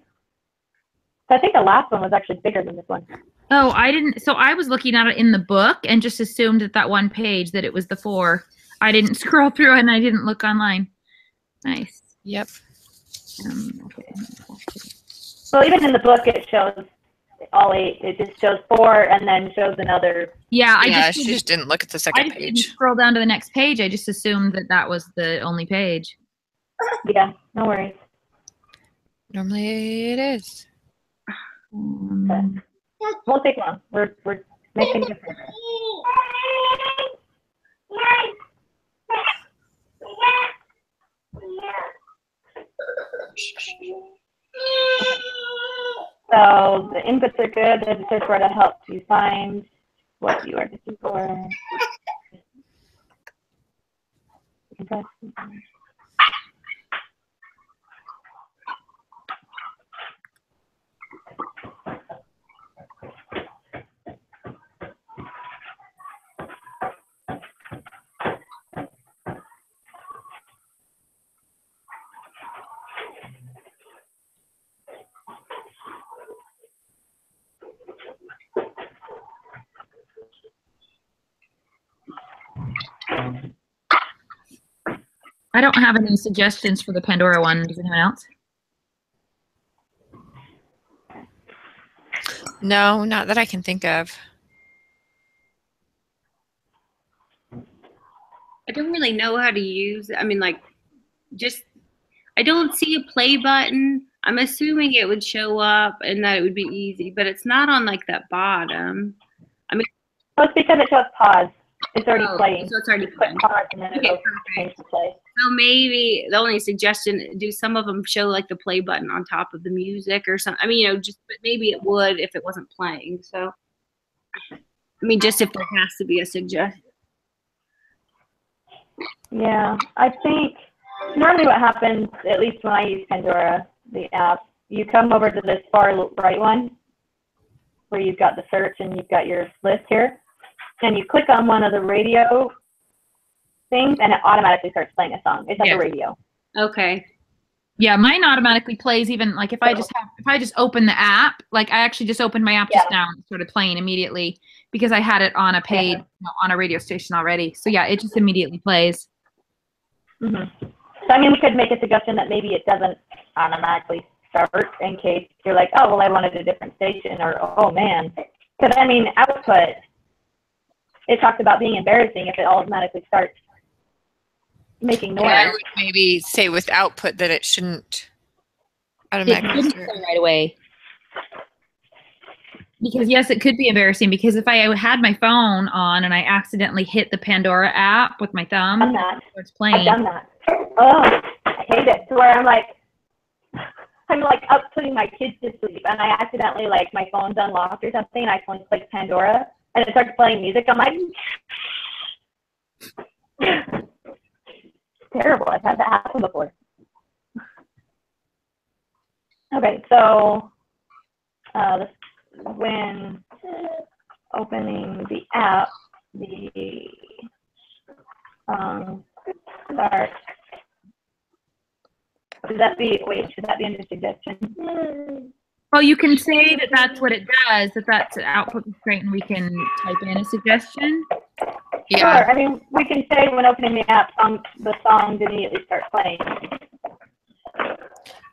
So I think the last one was actually bigger than this one.
Oh, I didn't. So I was looking at it in the book and just assumed that one page that it was the 4. I didn't scroll through and I didn't look online. Nice.
Yep.
Okay.
Well, even in the book it shows all 8. It just shows 4 and then shows another.
Yeah,
she just didn't look at the second page.
Didn't scroll down to the next page. I just assumed that was the only page.
Yeah, no worries.
Normally it is.
Okay. Won't take long. We're making a difference. So the inputs are good. There's a search bar to help you find what you are looking for.
I don't have any suggestions for the Pandora one. Does anyone else?
No, not that I can think of.
I don't really know how to use it. I mean, like, I don't see a play button. I'm assuming it would show up and that it would be easy, but it's not on like that bottom. I mean,
well, it's because it shows pause. It's already playing.
So it's already
playing. Pause and then it'll change to play.
So maybe the only suggestion, do some of them show like the play button on top of the music or something? I mean, but maybe it would if it wasn't playing. So, I mean, just if there has to be a suggestion.
Yeah, I think normally what happens, at least when I use Pandora, the app, you come over to this far right one where you've got the search and you've got your list here. and you click on one of the radio things, and it automatically starts playing a song. It's at the radio.
Okay.
Yeah, mine automatically plays even like if I just open the app, like I actually just opened my app just now and started playing immediately because I had it on a paid on a radio station already. So yeah, it just immediately plays.
Mm-hmm. So I mean, we could make a suggestion that maybe it doesn't automatically start in case you're like, oh well, I wanted a different station, or oh man, because I mean, output. It talks about being embarrassing if it automatically starts making noise.
Yeah, I would maybe say with output that it shouldn't automatically start
right away. Because yes, it could be embarrassing because if I had my phone on and I accidentally hit the Pandora app with my thumb, it's playing.
I've done that. Oh, I hate it. To where I'm like up putting my kids to sleep and I accidentally like my phone's unlocked or something and I accidentally click Pandora and it starts playing music. I'm like, terrible. I've had that happen before. Okay, so when opening the app, the start. Should that be under suggestion?
Well, you can say that that's what it does, that's an output constraint, and we can type in a suggestion.
Yeah.
Sure. I mean, we can say when opening the app, the songs immediately start playing.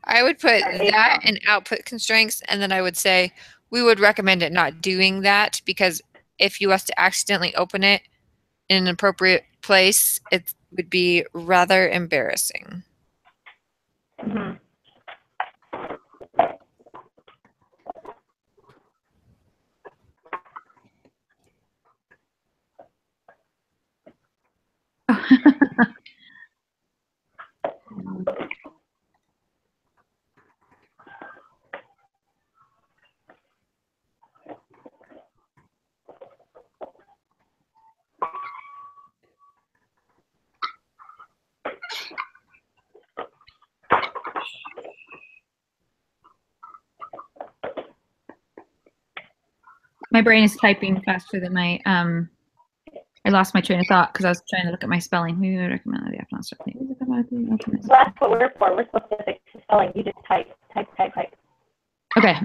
I would put that in output constraints, and then I would say we would recommend it not doing that because if you was to accidentally open it in an appropriate place, it would be rather embarrassing.
Mm-hmm.
My brain is typing faster than my I lost my train of thought because I was trying to look at my spelling. We would recommend the app not start playing.
Well, that's what we're for. We're supposed to fix spelling. You just type.
Okay.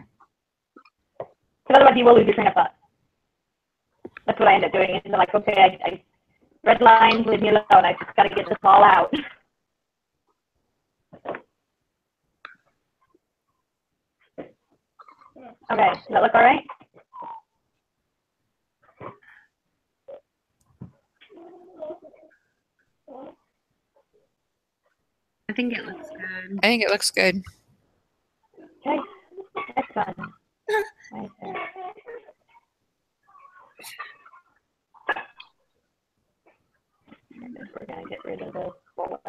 Because otherwise you will lose your train of thought. That's what I end up doing. And I'm like, okay, I red lines, leave me alone. I just got to get this all out. Okay, does that look all right?
I think it looks good.
I think it looks good.
Okay, that's fun. Right there. We're going to get rid of this bullet.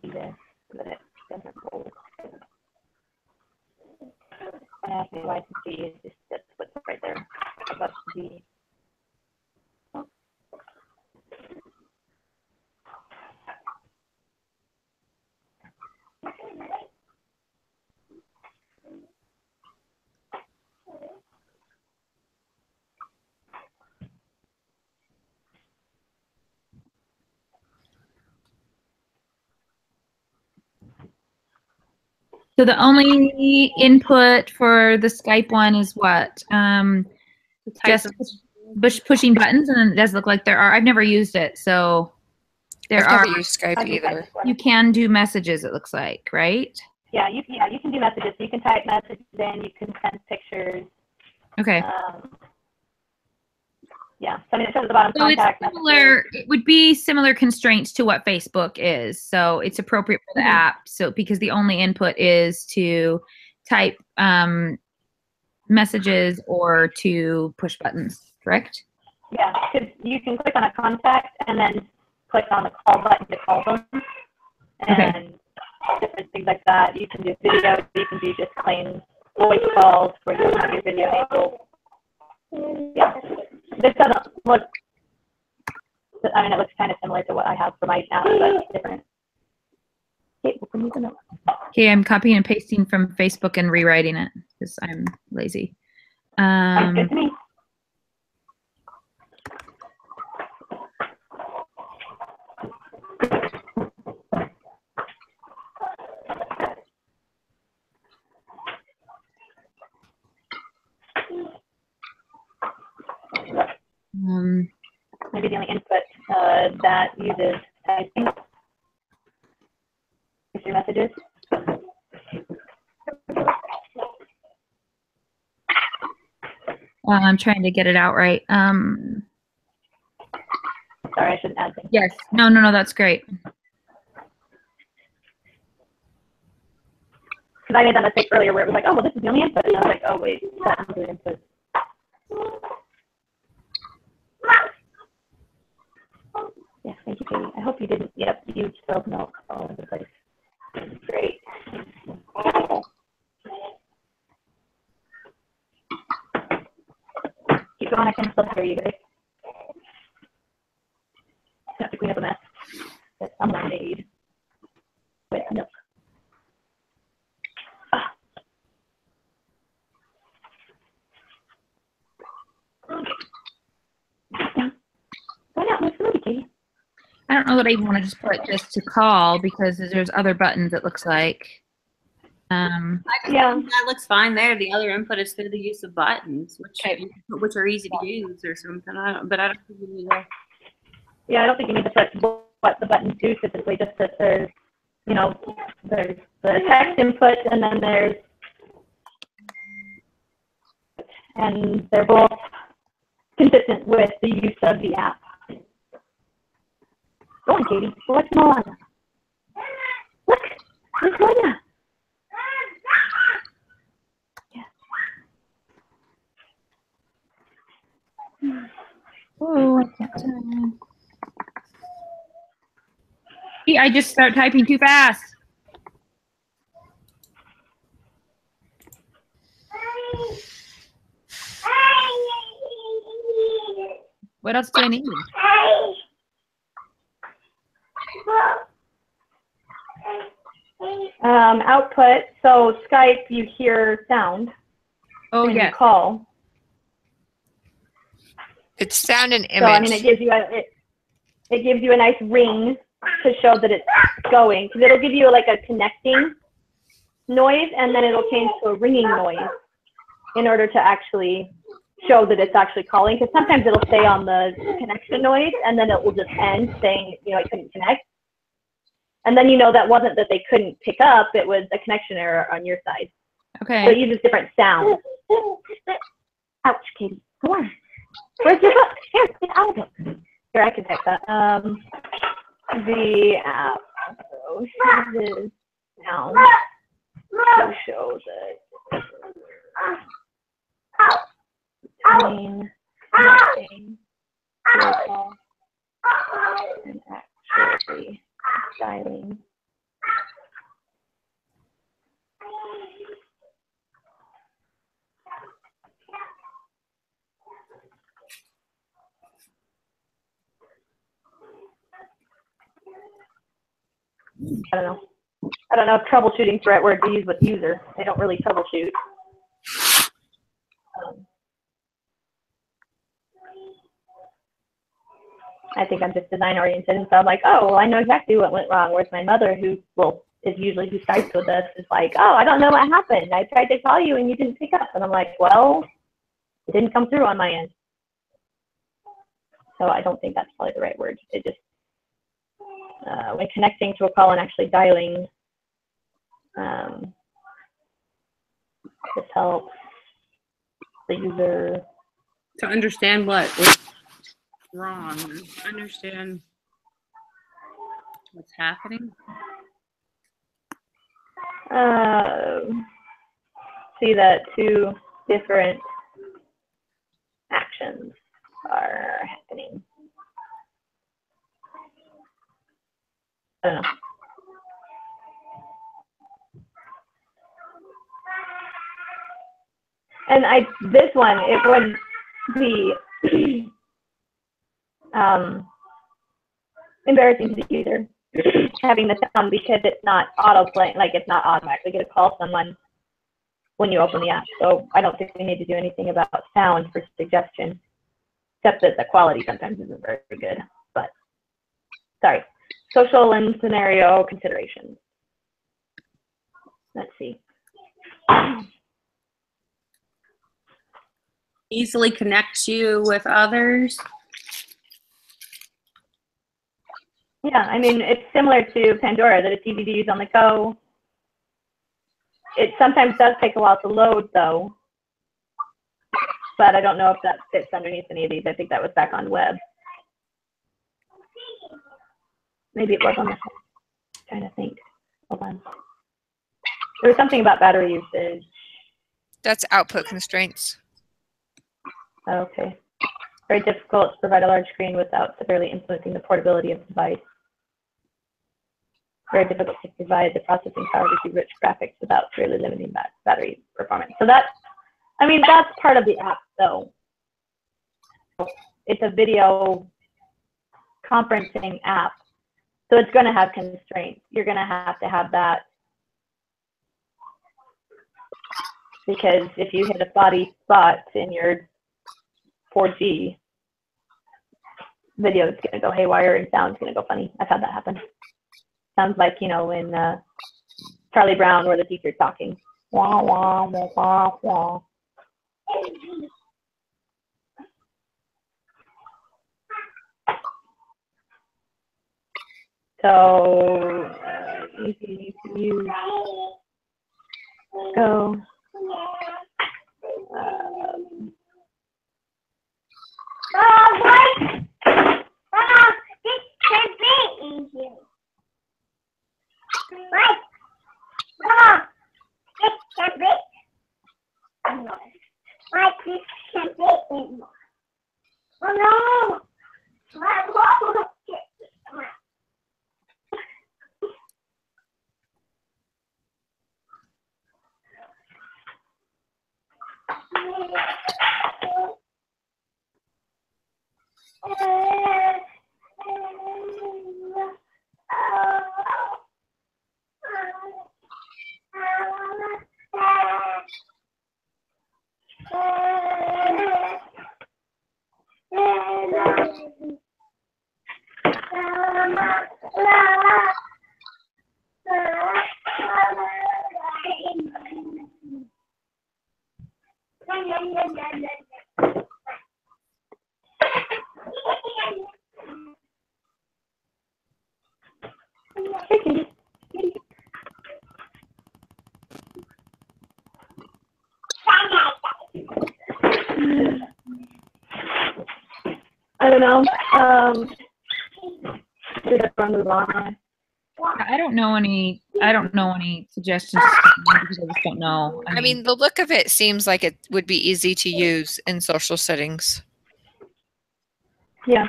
See this, so that it doesn't fold. And ask me why I can see is just that's what's right there above the
So the only input for the Skype one is what? Just pushing buttons, and it does look like there are. I've never used it, so
I've never used Skype either.
You can do messages. It looks like, right?
Yeah, you can do messages. You can type messages in. You can send pictures.
Okay.
Yeah, so I mean, it says at the bottom contact
it's similar. It would be similar constraints to what Facebook is, so it's appropriate for the app. So because the only input is to type messages or to push buttons, correct?
Yeah, because you can click on a contact and then click on the call button to call them, and different things like that. You can do video. You can do just plain voice calls where you have your video enabled. Yeah. This doesn't look, I mean, it looks kind of similar to what I have for my app, but it's different.
Okay, I'm copying and pasting from Facebook and rewriting it because I'm lazy.
Good to me. Maybe the only input that uses typing is your messages.
I'm trying to get it out right.
Sorry, I shouldn't add things.
Yes. No, that's great.
Because I made that mistake earlier where it was like, oh, well, this is the only input. And I was like, oh, wait, that's the input. Yes, thank you, Katie. I hope you didn't. Yep, you spilled milk all over the place. Great. Keep going. I can still hear you guys. I have to clean up a mess that someone made with milk.
I don't know that I even want to just put just to call because there's other buttons it looks like.
Yeah, that looks fine there. The other input is through the use of buttons, which are easy to use or something. I don't think you need that.
Yeah, I don't think you need to put what the buttons do typically, just that there's, there's the text input and then and they're both consistent with the use of the app. Go on, Katie. What's Moana? Look, there's Moana. Yeah.
Oh, I can't tell. I just start typing too fast. What else do I need?
Output. So Skype, you hear sound.
Oh,
when
yes.
you call.
It's sound and image.
So I mean, it gives you a nice ring to show that it's going, because it'll give you like a connecting noise, and then it'll change to a ringing noise in order to actually show that it's actually calling. Because sometimes it'll stay on the connection noise, and then it will just end saying, it couldn't connect. And then that wasn't that they couldn't pick up, it was a connection error on your side.
Okay.
So it uses different sounds. Ouch, Katie. Go on. Where's your book? Here, get out of it. Here, I can type that. The app uses sound to show that between connecting to a call and actually dialing. I don't know if troubleshooting's the right word to use with user. They don't really troubleshoot. I think I'm just design oriented, and so I'm like, oh, well, I know exactly what went wrong. Whereas my mother, who is usually who Skypes with us, is like, oh, I don't know what happened. I tried to call you and you didn't pick up, and I'm like, well, it didn't come through on my end. So I don't think that's probably the right word. It just when connecting to a call and actually dialing, this helps the user
to understand what was wrong, understand what's happening.
See that two different actions are happening. I don't know. And this one, it wouldn't be embarrassing to the user. having the sound because it's not auto playing, like it's not automatically going to call someone when you open the app. So I don't think we need to do anything about sound for suggestion, except that the quality sometimes isn't very good. But sorry, social and scenario considerations. Let's see.
Easily connects you with others.
Yeah, I mean, it's similar to Pandora, that it's easy to use on the go. It sometimes does take a while to load, though. But I don't know if that fits underneath any of these. I think that was back on web. Maybe it was on the phone. I'm trying to think. Hold on. There was something about battery usage.
That's output constraints.
Okay. Very difficult to provide a large screen without severely influencing the portability of the device. Very difficult to provide the processing power to do rich graphics without severely limiting battery performance. So that's, I mean, that's part of the app, though. It's a video conferencing app, so it's going to have constraints. You're going to have that, because if you hit a spotty spot in your 4G, video is going to go haywire and sound's going to go funny. I've had that happen. Sounds like, you know, in Charlie Brown where the teacher's talking. Wah, wah, wah, wah, wah. So, easy to use. Go.
This can be easy. What? Mama, this can be. What? This can be anymore. Oh no!
I don't know. Should I move on?
I don't know any suggestions because I just don't know.
I mean, the look of it seems like it would be easy to use in social settings.
Yeah.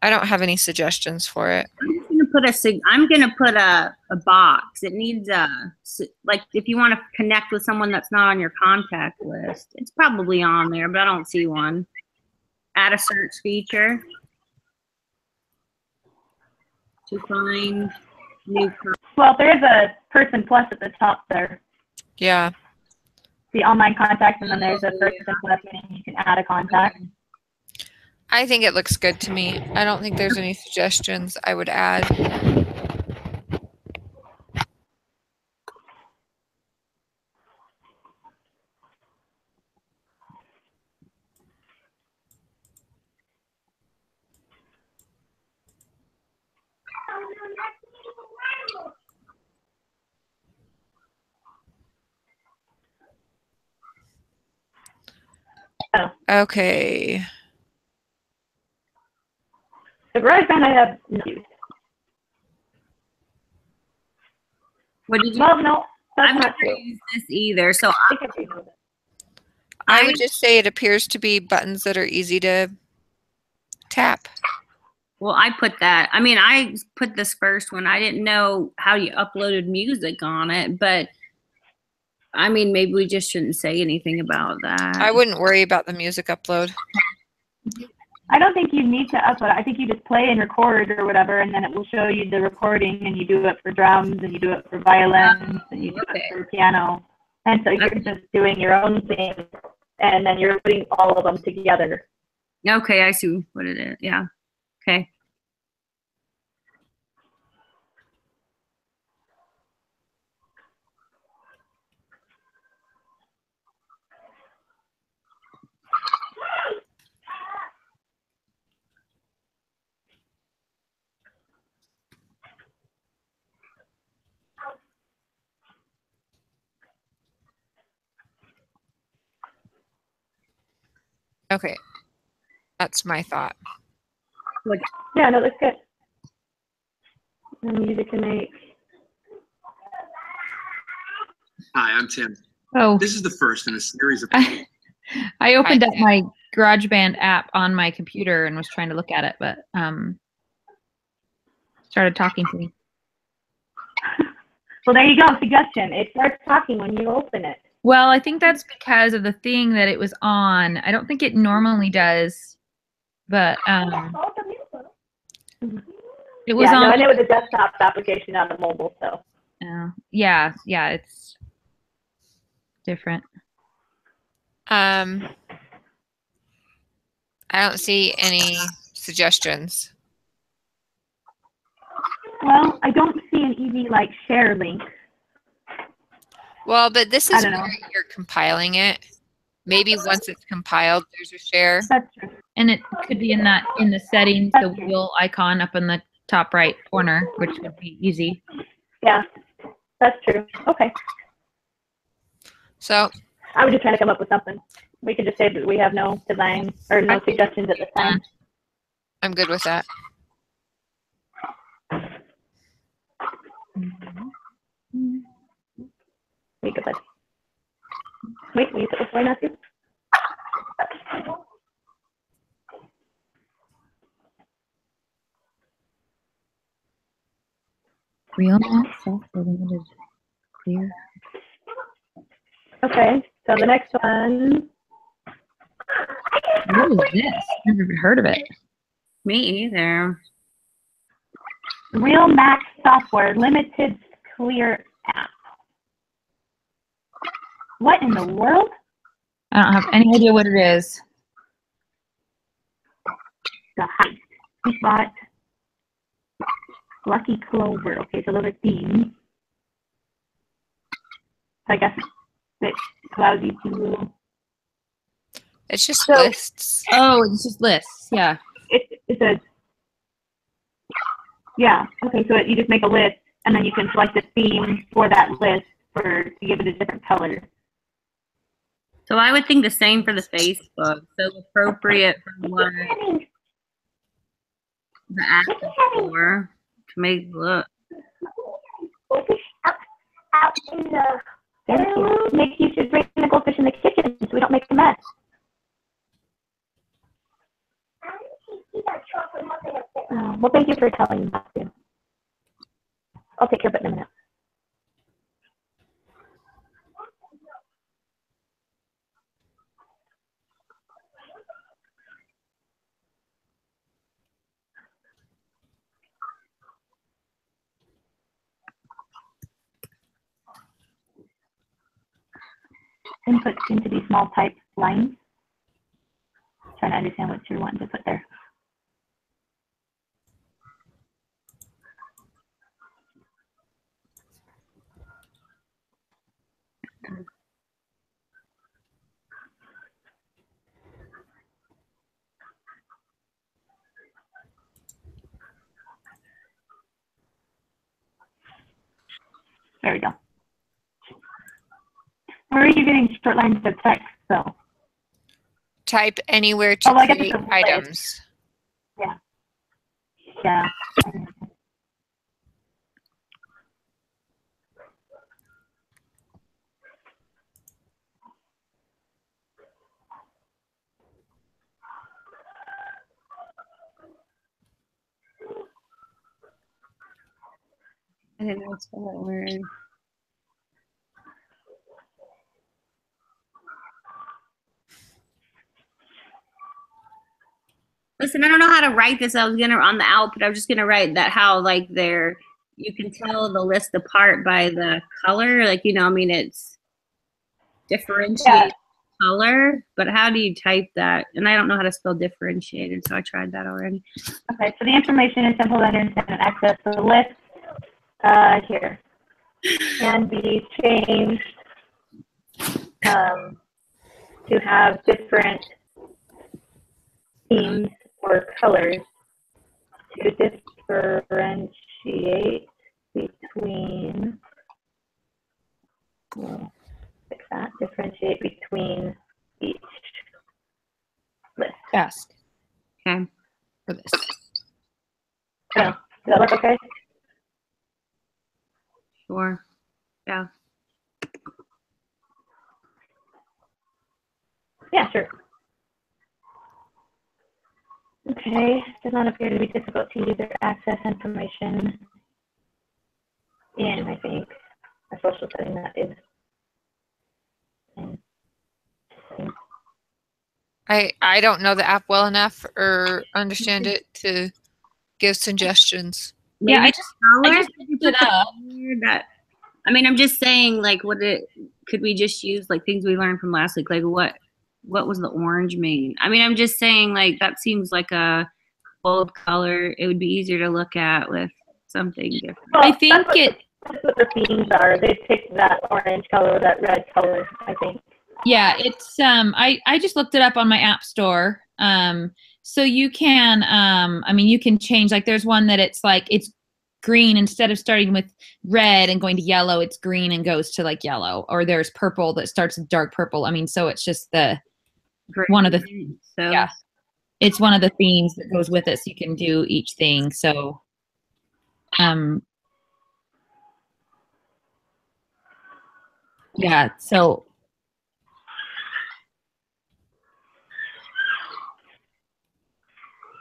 I don't have any suggestions for it.
I'm gonna put a box. It needs like if you want to connect with someone that's not on your contact list, it's probably on there, but I don't see one. Add a search feature to find new.
Well, there is a person plus at the top there.
Yeah.
The online contact, and then there's a person plus, and you can add a contact.
I think it looks good to me. I don't think there's any suggestions I would add. Okay.
The GarageBand I have used.
What did you?
Well, no, that's
I'm
not
not
true.
going to use this either. So
I would just say it appears to be buttons that are easy to tap.
Well, I put that. I mean, I put this first one. I didn't know how you uploaded music on it, but I mean, maybe we just shouldn't say anything about that.
I wouldn't worry about the music upload.
I don't think you need to upload it. I think you just play and record or whatever, and then it will show you the recording, and you do it for drums, and you do it for violins, and you do it for piano. And so you're just doing your own thing, and then you're putting all of them together.
Okay, I see what it is. Yeah. Okay.
Okay. That's my thought.
Yeah, no, that's good. And music can make.
Hi, I'm Tim.
Oh,
This is the first in a series of.
I opened up my GarageBand app on my computer and was trying to look at it, but started talking to me.
Well, there you go. Suggestion. It starts talking when you open it.
Well, I think that's because of the thing that it was on. I don't think it normally does, but it was on.
No, and it was a desktop application, not a mobile, so.
Yeah, it's different.
I don't see any suggestions.
Well, I don't see an easy share link.
Well, but this is where you're compiling it. Maybe once it's compiled, there's a share.
That's true.
And it could be in the settings, the wheel icon up in the top right corner, which would be easy.
Yeah, that's true. Okay.
So
I was just trying to come up with something. We can just say that we have no design or no suggestions at this time.
I'm good with that.
Wait, will you put this away, Matthew?
Real map, software limited, clear.
Okay, so the next one.
What is this? Never even heard of it.
Me either.
Real Mac Software Limited Clear app. What in the world?
I don't have any idea what it is.
The Heist. We bought Lucky Clover. Okay, so those are themes. I guess it allows you to.
It's just lists.
Oh, it's just lists. Yeah.
It's a. Yeah. Okay, so you just make a list, and then you can select a theme for that list to give it a different color.
So I would think the same for the Facebook. So appropriate for what the app is for to make it look.
Thank you. Maybe you should bring the goldfish in the kitchen so we don't make a mess. Well, thank you for telling me that too. I'll take care of it in a minute. Input into these small type lines. Trying to understand what you're wanting to put there. There we go. Where are you getting short lines of text, though?
Type anywhere to create items.
Yeah. Yeah.
I didn't know it's that word. Listen, I don't know how to write this. I was gonna on the output. I was just gonna write that how like you can tell the list apart by the color. Like I mean, it's differentiate color. But how do you type that? And I don't know how to spell differentiated, so I tried that already.
Okay, so the information is simple to understand and access. The list here can be changed to have different themes or colors to differentiate between differentiate between each list.
Task.
Okay.
For this.
Yeah. Does that look okay?
Sure. Yeah.
Yeah, sure. Okay, does not appear to be difficult to use or access information in, I think, a social setting that is.
I don't know the app well enough or understand it to give suggestions.
Yeah, I just looked it up.
I mean, I'm just saying, like, could we just use like things we learned from last week? Like, what was the orange mean? I mean, I'm just saying, like, that seems like a bold color. It would be easier to look at with something different.
Well,
I think
that's what the themes are. They picked that orange color, that red color, I think.
Yeah, it's I just looked it up on my app store. So you can I mean you can change, like there's one that it's like it's green instead of starting with red and going to yellow, it's green and goes to like yellow, or there's purple that starts with dark purple. I mean, so it's just one of the yeah. It's one of the themes that goes with it, so you can do each thing. So yeah, so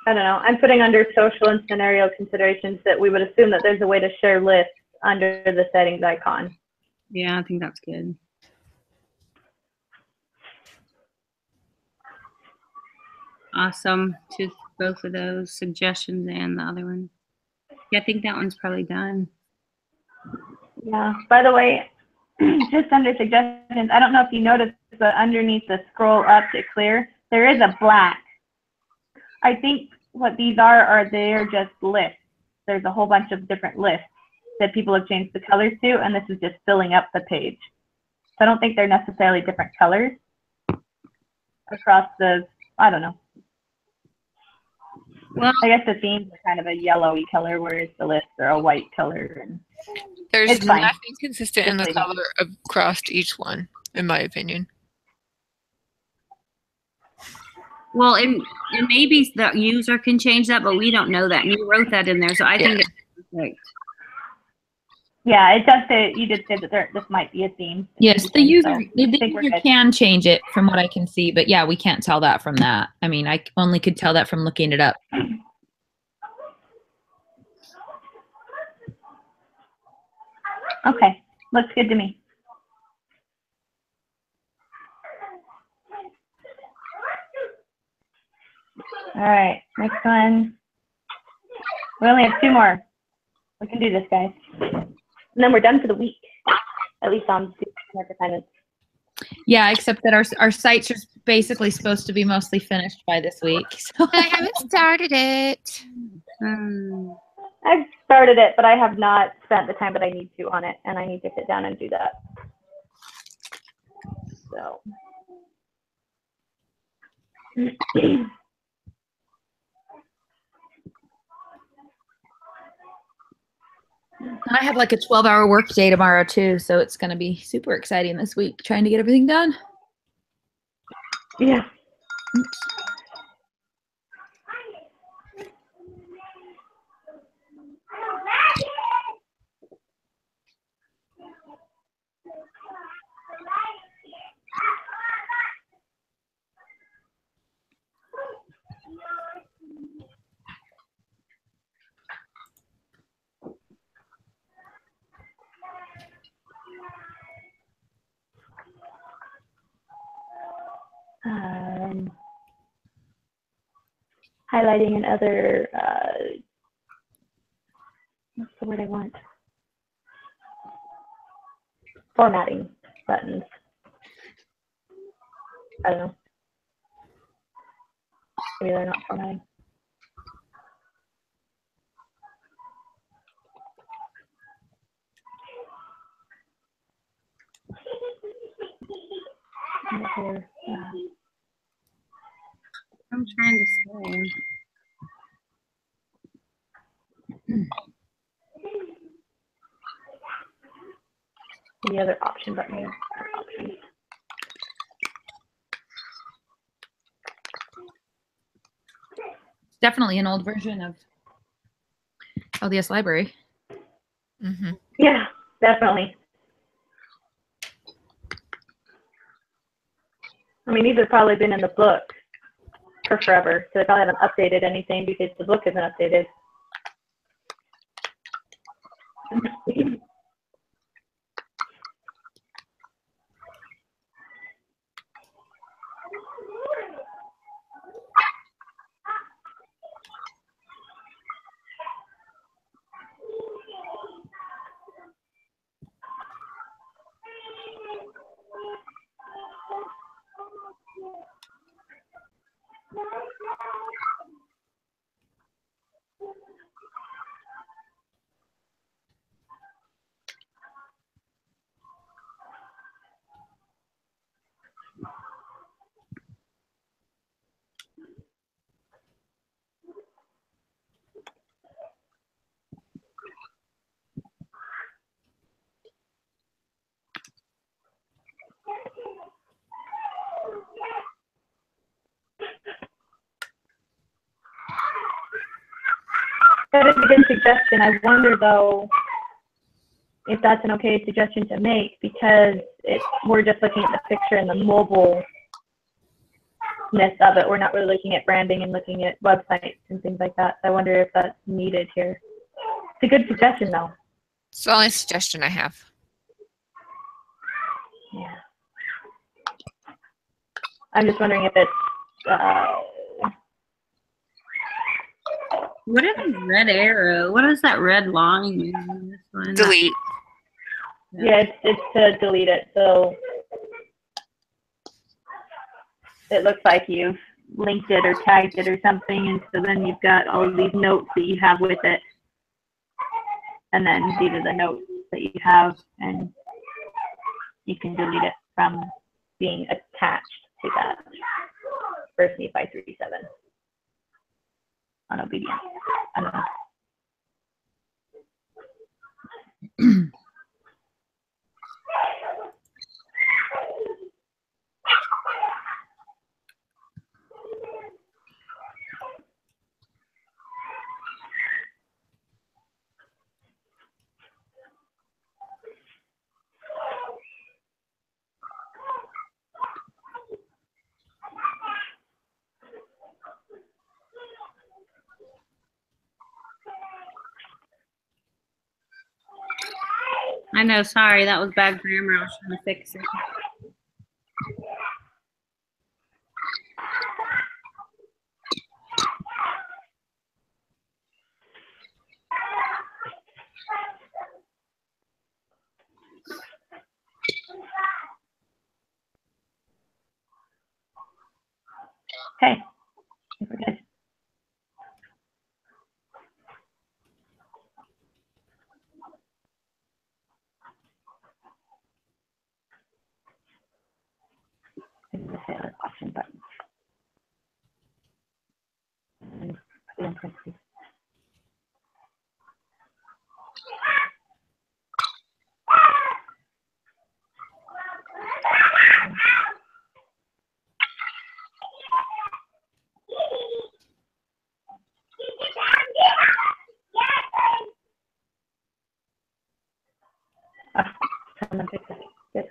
I don't know. I'm putting under social and scenario considerations that we would assume that there's a way to share lists under the settings icon.
Yeah, I think that's good. Awesome to both of those suggestions and the other one. Yeah, I think that one's probably done.
Yeah. By the way, just under suggestions, I don't know if you noticed, but underneath the scroll up to clear, there is a black. I think what these are they're just lists. There's a whole bunch of different lists that people have changed the colors to, and this is just filling up the page. So I don't think they're necessarily different colors across the, I don't know. Well, I guess the themes are kind of a yellowy color, whereas the lists are a white color. And
there's nothing consistent in the color across each one, in my opinion.
Well, and maybe the user can change that, but we don't know that. And you wrote that in there, so I think it's perfect.
Yeah, it does say, you did say that this might be a theme.
Yes, the user can change it from what I can see, but yeah, we can't tell that from that. I mean, I only could tell that from looking it up.
Okay, looks good to me. All right, next one. We only have 2 more. We can do this, guys. And then we're done for the week, at least on Independence.
Yeah, except that our sites are basically supposed to be mostly finished by this week. So.
I haven't started it.
I've started it, but I have not spent the time that I need to on it, and I need to sit down and do that. So.
I have like a 12-hour work day tomorrow too, so it's going to be super exciting this week trying to get everything done.
Yeah.
Oops.
highlighting and other, what's the word I want? Formatting buttons. I don't know. Maybe they're not formatting.
I'm trying to say.
The other option button. Options.
Definitely an old version of LDS Library.
Mm-hmm.
Yeah, definitely. I mean, these have probably been in the book for forever, so they probably haven't updated anything because the book isn't updated. That is a good suggestion. I wonder, though, if that's an okay suggestion to make, because we're just looking at the picture and the mobileness of it. We're not really looking at branding and looking at websites and things like that. So I wonder if that's needed here. It's a good suggestion, though.
It's the only suggestion I have.
Yeah. I'm just wondering if it's
what is this red arrow? What is that red line in this one?
Delete.
Yeah, it's to delete it. So it looks like you've linked it or tagged it or something, and so then you've got all of these notes that you have with it. And then these are the notes that you have, and you can delete it from being attached to that. First Nephi 3:7 on obedience. I don't know.
I know, sorry, that was bad grammar. I was trying to fix it.
Okay. We're good. Option button. Someone fix it. Good.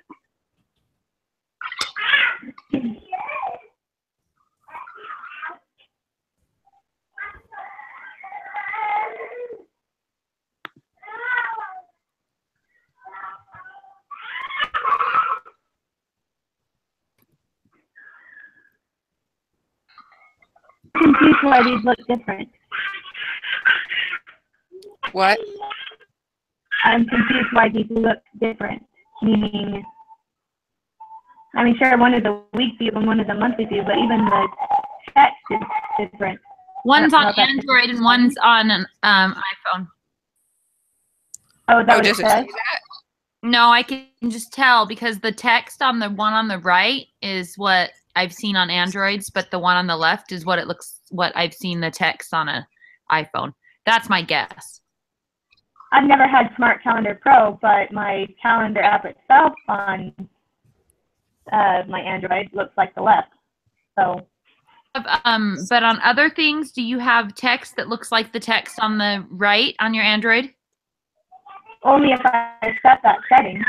confused why these look different.
What?
I'm confused why these look different. Meaning, I mean, sure, one is a week view and one is a monthly view, but even the text is different.
One's on Android and one's on an iPhone.
Oh, is that what it
does it
says?
say that?
No, I can just tell because the text on the one on the right is what I've seen on Androids, but the one on the left is what I've seen the text on an iPhone. That's my guess.
I've never had Smart Calendar Pro, but my calendar app itself on my Android looks like the left. So.
But on other things, do you have text that looks like the text on the right on your Android?
Only if I set that setting,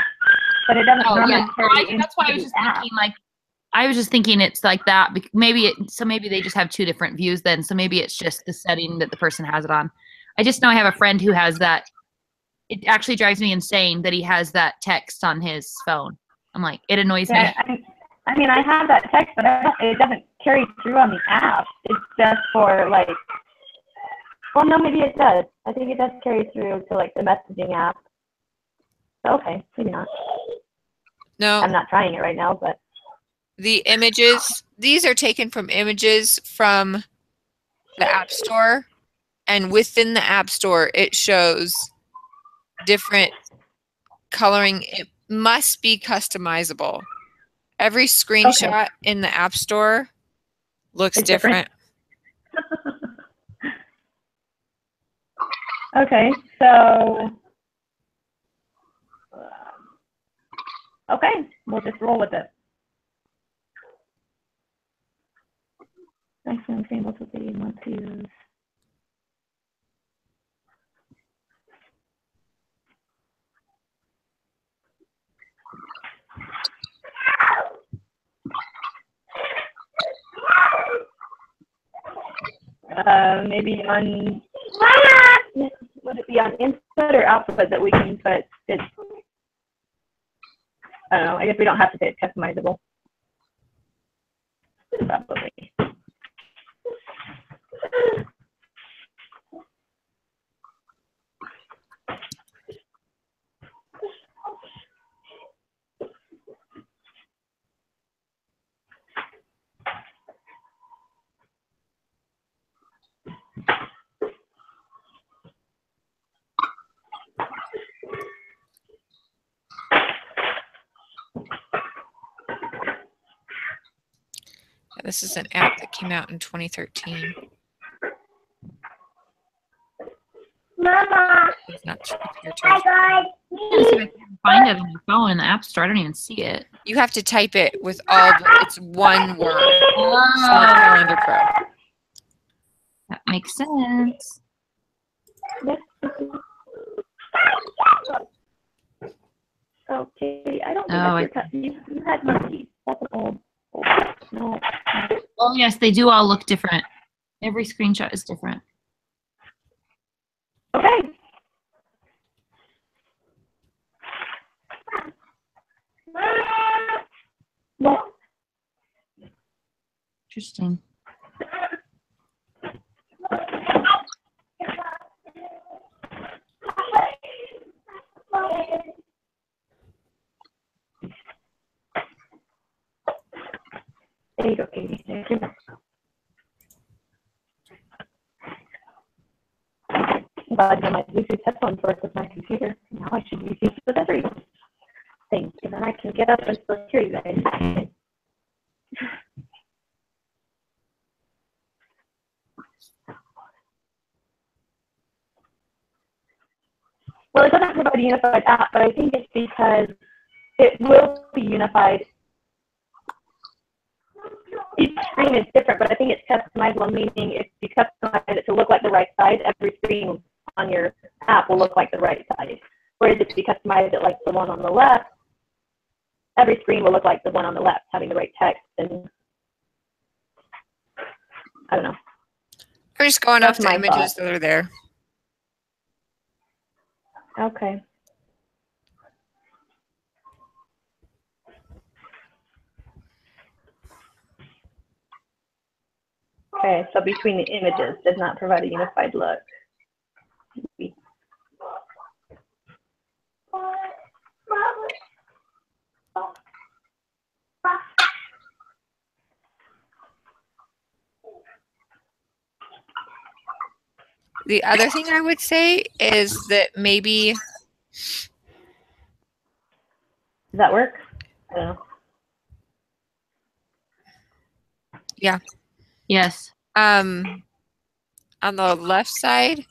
but it doesn't normally carry.
That's why I was just thinking, like, I was just thinking it's like that. Maybe they just have two different views then. So maybe it's just the setting that the person has it on. I just know I have a friend who has that. It actually drives me insane that he has that text on his phone. I'm like, it annoys me.
I mean, I have that text, but it doesn't carry through on the app. It's just for like, well, no, maybe it does. I think it does carry through to like the messaging app. Okay, maybe not.
No.
I'm not trying it right now, but.
The images, these are taken from images from the App Store. And within the App Store, it shows different coloring. It must be customizable. Every screenshot in the App Store looks different.
Okay, so okay, we'll just roll with it. Maximum symbols will be want to use. Maybe on, would it be on input or output that we can put it? I don't know. I guess we don't have to say it's customizable. Probably.
This is an app that came out in 2013.
Mama,
It's not your
I
turn.
got
Find it on your phone in the App Store. I don't even see it.
You have to type it with it's one word. Smart Calendar Pro.
That makes sense.
Okay, I don't think you had monkeys. That's an old. No.
Oh yes, they do all look different. Every screenshot is different.
Okay. Well,
Interesting.
there you go, Katie. Thank you. I'm glad my Bluetooth headphones work with my computer. Now I should use these with everyone. Thank you. Then I can get up and still hear you guys. Well, it doesn't provide a unified app, but I think it's because it will be unified. Each screen is different, but I think it's customizable, meaning if you customize it to look like the right side, every screen on your app will look like the right side. Whereas if you customize it like the one on the left, every screen will look like the one on the left, having the right text. And I don't know.
I'm just going off the images that are there.
Okay. Okay, so between the images does not provide a unified look.
The other thing I would say is that maybe.
Does that work? I don't know.
Yeah.
Yes.
On the left side,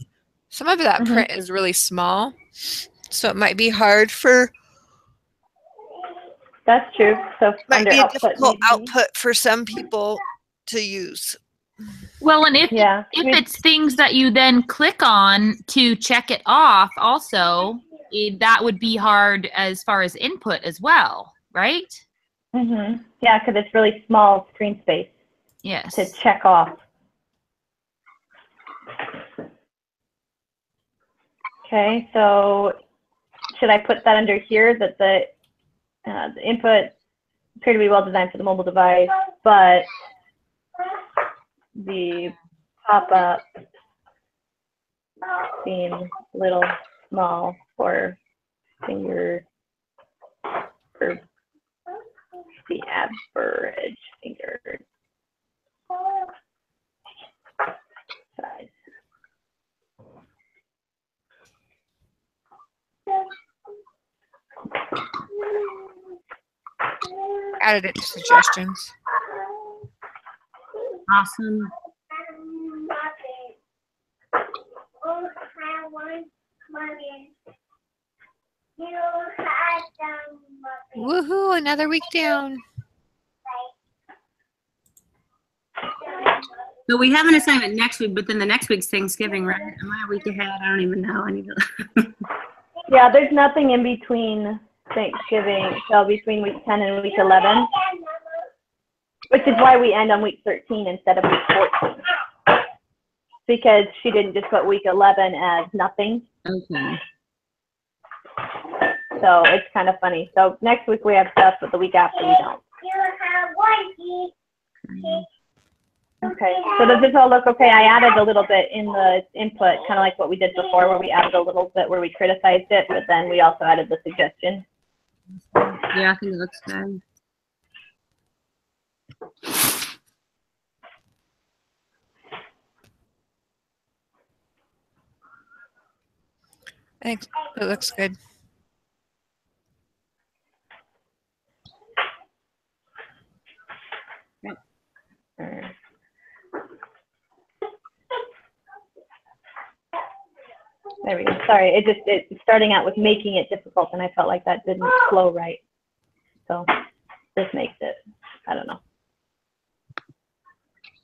some of that print is really small, so it might be hard for.
That's true. So
Might be a
output,
difficult
maybe.
output for some people to use.
Well, and if it's things that you then click on to check it off, also that would be hard as far as input as well, right?
Yeah, because it's really small screen space.
Yes.
To check off. Okay, so should I put that under here that the input appear to be well designed for the mobile device, but the pop-up seems a little small for finger for the average finger size.
Added it to suggestions.
Awesome.
Woohoo, another week down.
So we have an assignment next week, but then the next week's Thanksgiving, right? Am I a week ahead? I don't even know. I need to.
Yeah, there's nothing in between Thanksgiving, so between week 10 and week 11, which is why we end on week 13 instead of week 14. Because she didn't just put week 11 as nothing.
Okay.
So it's kind of funny. So next week we have stuff, but the week after we don't. Okay, so does this all look okay? I added a little bit in the input, kind of like what we did before, where we added a little bit where we criticized it, but then we also added the suggestion.
Yeah, I think it looks good.
I think it looks good.
There we go. Sorry, it's starting out with making it difficult, and I felt like that didn't flow right. So this makes it, I don't know.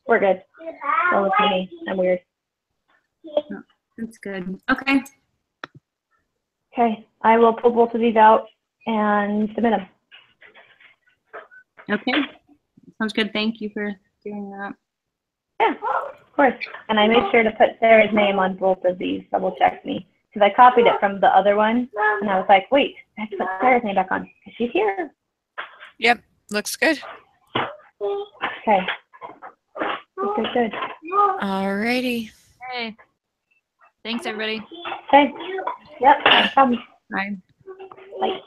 We're good. Don't look at me. I'm weird.
Oh, that's good. Okay.
Okay, I will pull both of these out and submit them.
Okay. Sounds good. Thank you for doing that.
Yeah, of course. And I made sure to put Sarah's name on both of these. Double check me. Because I copied it from the other one. And I was like, wait, I have to put Sarah's name back on. Because she's here.
Yep, looks good.
Okay. Good.
Alrighty.
Okay. Thanks, everybody.
Okay. Yep, no problem.
Bye.
Bye.